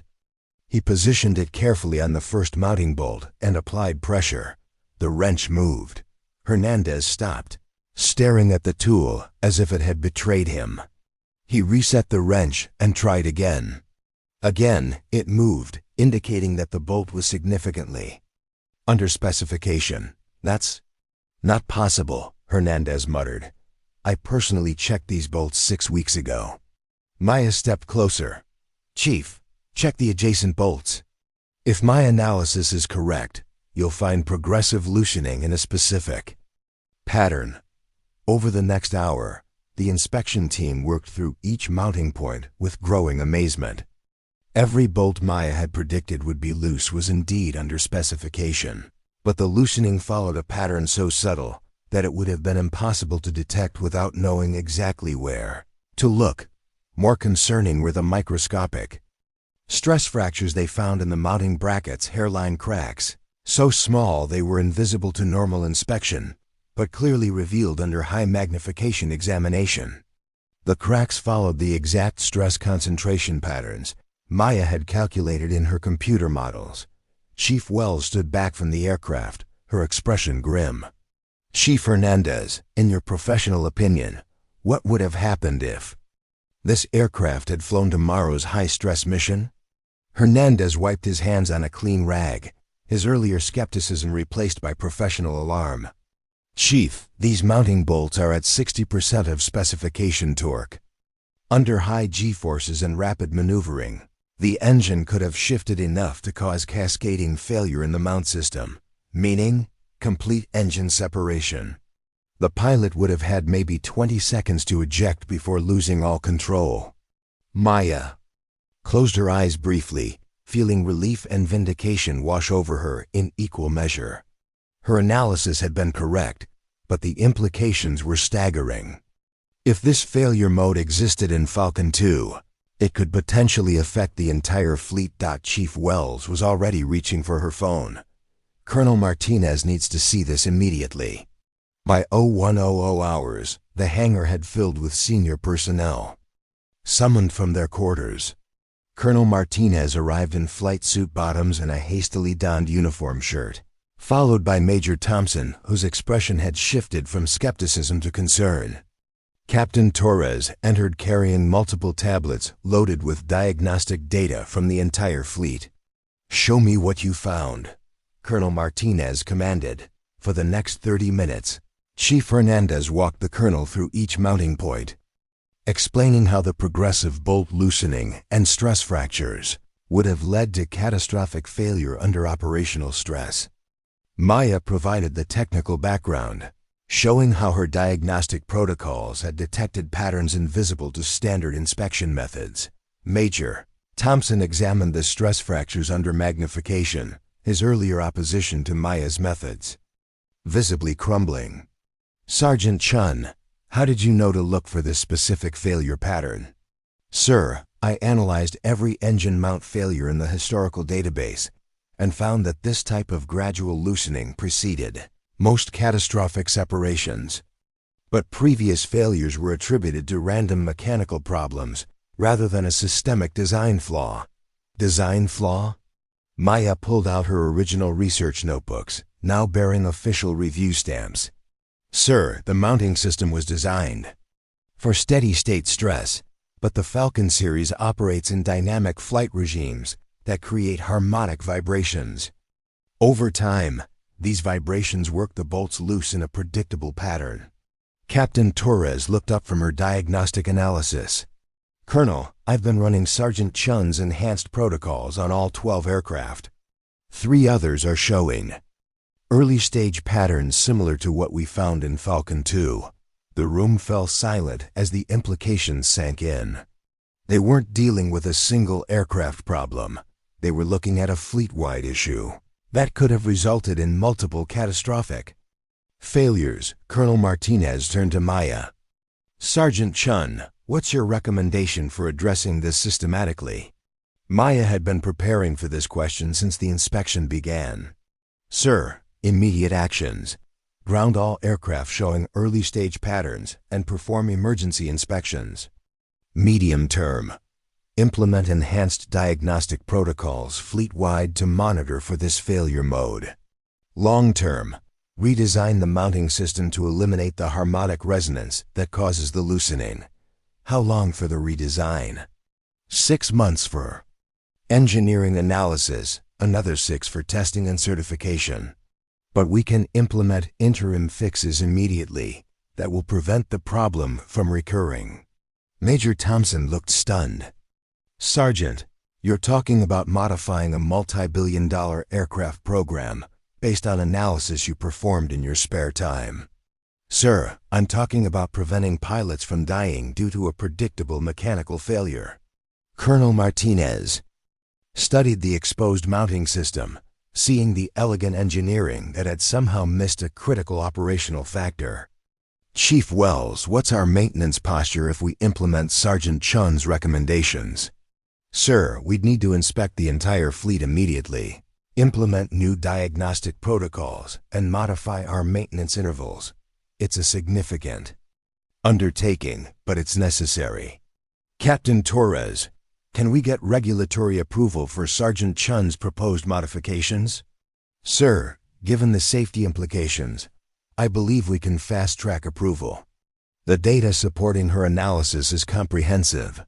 He positioned it carefully on the first mounting bolt and applied pressure. The wrench moved. Hernandez stopped, staring at the tool as if it had betrayed him. He reset the wrench and tried again. Again, it moved, indicating that the bolt was significantly under specification. That's not possible, Hernandez muttered. I personally checked these bolts 6 weeks ago. Maya stepped closer. Chief, check the adjacent bolts. If my analysis is correct, you'll find progressive loosening in a specific pattern. Over the next hour, the inspection team worked through each mounting point with growing amazement. Every bolt Maya had predicted would be loose was indeed under specification, but the loosening followed a pattern so subtle that it would have been impossible to detect without knowing exactly where to look. More concerning were the microscopic stress fractures they found in the mounting brackets' hairline cracks, so small they were invisible to normal inspection, but clearly revealed under high magnification examination. The cracks followed the exact stress concentration patterns Maya had calculated in her computer models. Chief Wells stood back from the aircraft, her expression grim. Chief Hernandez, in your professional opinion, what would have happened if this aircraft had flown tomorrow's high-stress mission? Hernandez wiped his hands on a clean rag, his earlier skepticism replaced by professional alarm. Chief, these mounting bolts are at 60% of specification torque. Under high G-forces and rapid maneuvering, the engine could have shifted enough to cause cascading failure in the mount system, meaning complete engine separation. The pilot would have had maybe 20 seconds to eject before losing all control. Maya closed her eyes briefly, feeling relief and vindication wash over her in equal measure. Her analysis had been correct, but the implications were staggering. If this failure mode existed in Falcon 2, it could potentially affect the entire fleet. Chief Wells was already reaching for her phone. Colonel Martinez needs to see this immediately. By 0100 hours, the hangar had filled with senior personnel, summoned from their quarters. Colonel Martinez arrived in flight suit bottoms and a hastily donned uniform shirt, followed by Major Thompson, whose expression had shifted from skepticism to concern. Captain Torres entered carrying multiple tablets loaded with diagnostic data from the entire fleet. "Show me what you found," Colonel Martinez commanded. For the next 30 minutes, Chief Hernandez walked the colonel through each mounting point, explaining how the progressive bolt loosening and stress fractures would have led to catastrophic failure under operational stress. Maya provided the technical background, showing how her diagnostic protocols had detected patterns invisible to standard inspection methods. Major Thompson examined the stress fractures under magnification, his earlier opposition to Maya's methods visibly crumbling. Sergeant Chun, how did you know to look for this specific failure pattern? Sir, I analyzed every engine mount failure in the historical database and found that this type of gradual loosening preceded most catastrophic separations. But previous failures were attributed to random mechanical problems rather than a systemic design flaw. Design flaw? Maya pulled out her original research notebooks, now bearing official review stamps. Sir, the mounting system was designed for steady-state stress, but the Falcon series operates in dynamic flight regimes that create harmonic vibrations. Over time, these vibrations work the bolts loose in a predictable pattern. Captain Torres looked up from her diagnostic analysis. Colonel, I've been running Sergeant Chun's enhanced protocols on all 12 aircraft. 3 others are showing early-stage patterns similar to what we found in Falcon 2. The room fell silent as the implications sank in. They weren't dealing with a single aircraft problem. They were looking at a fleet-wide issue that could have resulted in multiple catastrophic failures. Colonel Martinez turned to Maya. Sergeant Chun, what's your recommendation for addressing this systematically? Maya had been preparing for this question since the inspection began. Sir, immediate actions. Ground all aircraft showing early-stage patterns and perform emergency inspections. Medium term. Implement enhanced diagnostic protocols fleet-wide to monitor for this failure mode. Long term. Redesign the mounting system to eliminate the harmonic resonance that causes the loosening. How long for the redesign? 6 months for engineering analysis, another 6 for testing and certification. But we can implement interim fixes immediately that will prevent the problem from recurring. Major Thompson looked stunned. Sergeant, you're talking about modifying a multi-billion-dollar aircraft program based on analysis you performed in your spare time. Sir, I'm talking about preventing pilots from dying due to a predictable mechanical failure. Colonel Martinez studied the exposed mounting system, seeing the elegant engineering that had somehow missed a critical operational factor. Chief Wells, what's our maintenance posture if we implement Sergeant Chun's recommendations? Sir, we'd need to inspect the entire fleet immediately, implement new diagnostic protocols, and modify our maintenance intervals. It's a significant undertaking, but it's necessary. Captain Torres, can we get regulatory approval for Sergeant Chun's proposed modifications? Sir, given the safety implications, I believe we can fast-track approval. The data supporting her analysis is comprehensive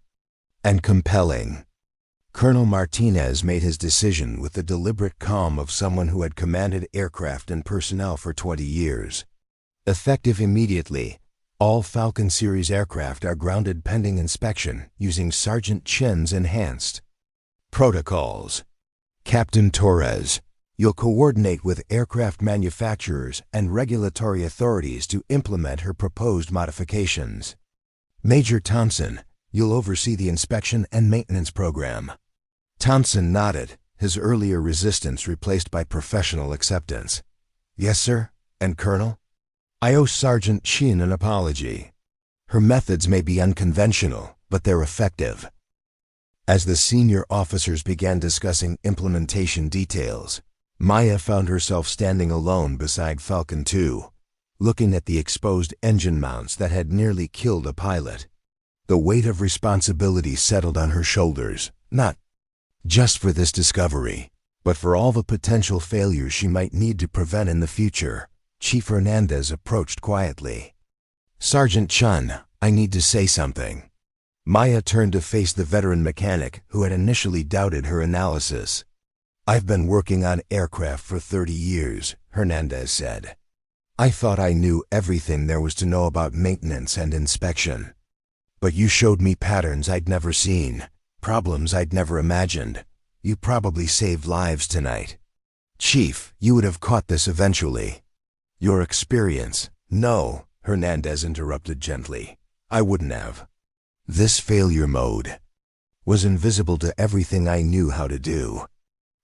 and compelling. Colonel Martinez made his decision with the deliberate calm of someone who had commanded aircraft and personnel for 20 years. Effective immediately, all Falcon series aircraft are grounded pending inspection using Sergeant Chen's enhanced protocols. Captain Torres, you'll coordinate with aircraft manufacturers and regulatory authorities to implement her proposed modifications. Major Thompson, you'll oversee the inspection and maintenance program. Thompson nodded, his earlier resistance replaced by professional acceptance. Yes, sir. And Colonel? I owe Sergeant Chin an apology. Her methods may be unconventional, but they're effective. As the senior officers began discussing implementation details, Maya found herself standing alone beside Falcon 2, looking at the exposed engine mounts that had nearly killed a pilot. The weight of responsibility settled on her shoulders, not just for this discovery, but for all the potential failures she might need to prevent in the future. Chief Hernandez approached quietly. Sergeant Chun, I need to say something. Maya turned to face the veteran mechanic who had initially doubted her analysis. I've been working on aircraft for 30 years, Hernandez said. I thought I knew everything there was to know about maintenance and inspection. But you showed me patterns I'd never seen, problems I'd never imagined. You probably saved lives tonight. Chief, you would have caught this eventually. Your experience. No, Hernandez interrupted gently. I wouldn't have. This failure mode was invisible to everything I knew how to do.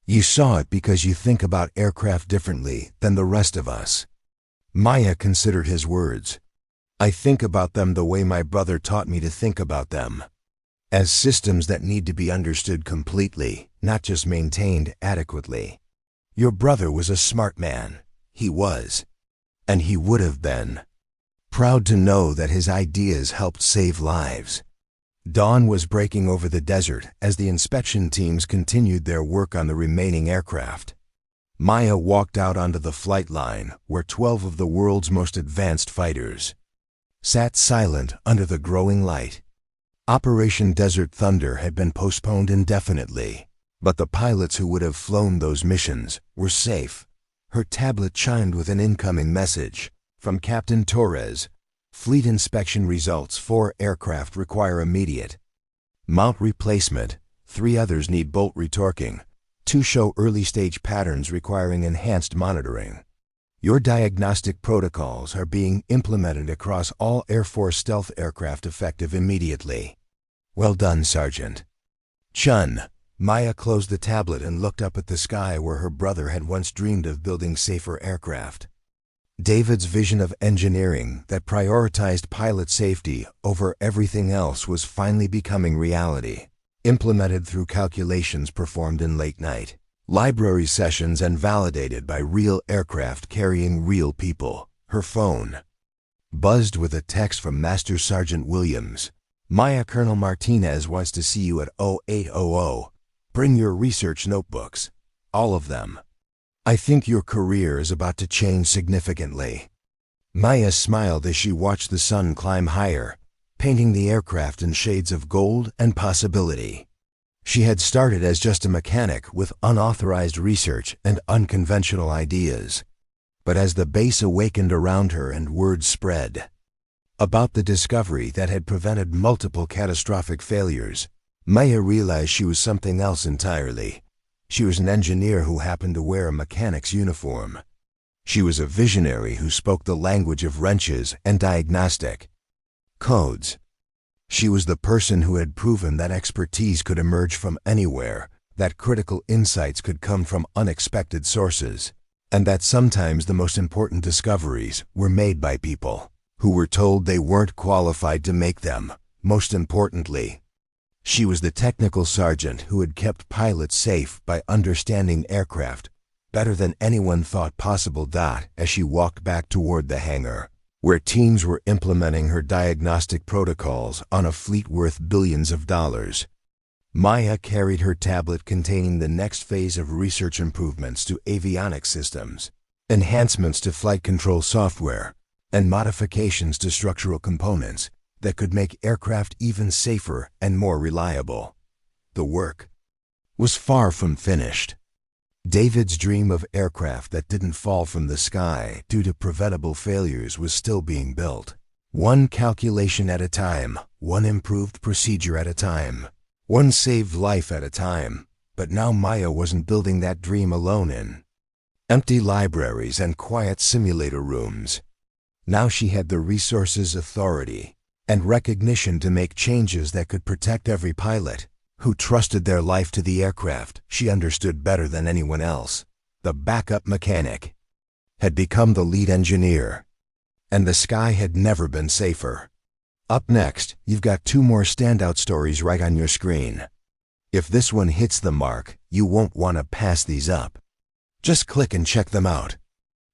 You saw it because you think about aircraft differently than the rest of us. Maya considered his words. I think about them the way my brother taught me to think about them. As systems that need to be understood completely, not just maintained adequately. Your brother was a smart man. He was. And he would have been. Proud to know that his ideas helped save lives. Dawn was breaking over the desert as the inspection teams continued their work on the remaining aircraft. Maya walked out onto the flight line where 12 of the world's most advanced fighters sat silent under the growing light. Operation Desert Thunder had been postponed indefinitely, but the pilots who would have flown those missions were safe. Her tablet chimed with an incoming message from Captain Torres. Fleet inspection results. 4 aircraft require immediate mount replacement. 3 others need bolt retorquing. 2 show early-stage patterns requiring enhanced monitoring. Your diagnostic protocols are being implemented across all Air Force stealth aircraft effective immediately. Well done, Sergeant. Chun. Maya closed the tablet and looked up at the sky where her brother had once dreamed of building safer aircraft. David's vision of engineering that prioritized pilot safety over everything else was finally becoming reality, implemented through calculations performed in late night library sessions and validated by real aircraft carrying real people. Her phone buzzed with a text from Master Sergeant Williams. Maya, Colonel Martinez wants to see you at 0800. Bring your research notebooks. All of them. I think your career is about to change significantly. Maya smiled as she watched the sun climb higher, painting the aircraft in shades of gold and possibility. She had started as just a mechanic with unauthorized research and unconventional ideas. But as the base awakened around her and word spread about the discovery that had prevented multiple catastrophic failures, Maya realized she was something else entirely. She was an engineer who happened to wear a mechanic's uniform. She was a visionary who spoke the language of wrenches and diagnostic codes. She was the person who had proven that expertise could emerge from anywhere, that critical insights could come from unexpected sources, and that sometimes the most important discoveries were made by people who were told they weren't qualified to make them. Most importantly, she was the technical sergeant who had kept pilots safe by understanding aircraft better than anyone thought possible. As she walked back toward the hangar, where teams were implementing her diagnostic protocols on a fleet worth billions of dollars, Maya carried her tablet containing the next phase of research: improvements to avionics systems, enhancements to flight control software, and modifications to structural components that could make aircraft even safer and more reliable. The work was far from finished. David's dream of aircraft that didn't fall from the sky due to preventable failures was still being built. One calculation at a time, one improved procedure at a time, one saved life at a time. But now Maya wasn't building that dream alone in empty libraries and quiet simulator rooms. Now she had the resources, authority, and recognition to make changes that could protect every pilot who trusted their life to the aircraft she understood better than anyone else. The backup mechanic had become the lead engineer, and the sky had never been safer. Up next, you've got 2 more standout stories right on your screen. If this one hits the mark, you won't want to pass these up. Just click and check them out.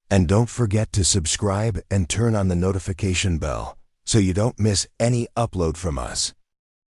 And don't forget to subscribe and turn on the notification bell so you don't miss any upload from us.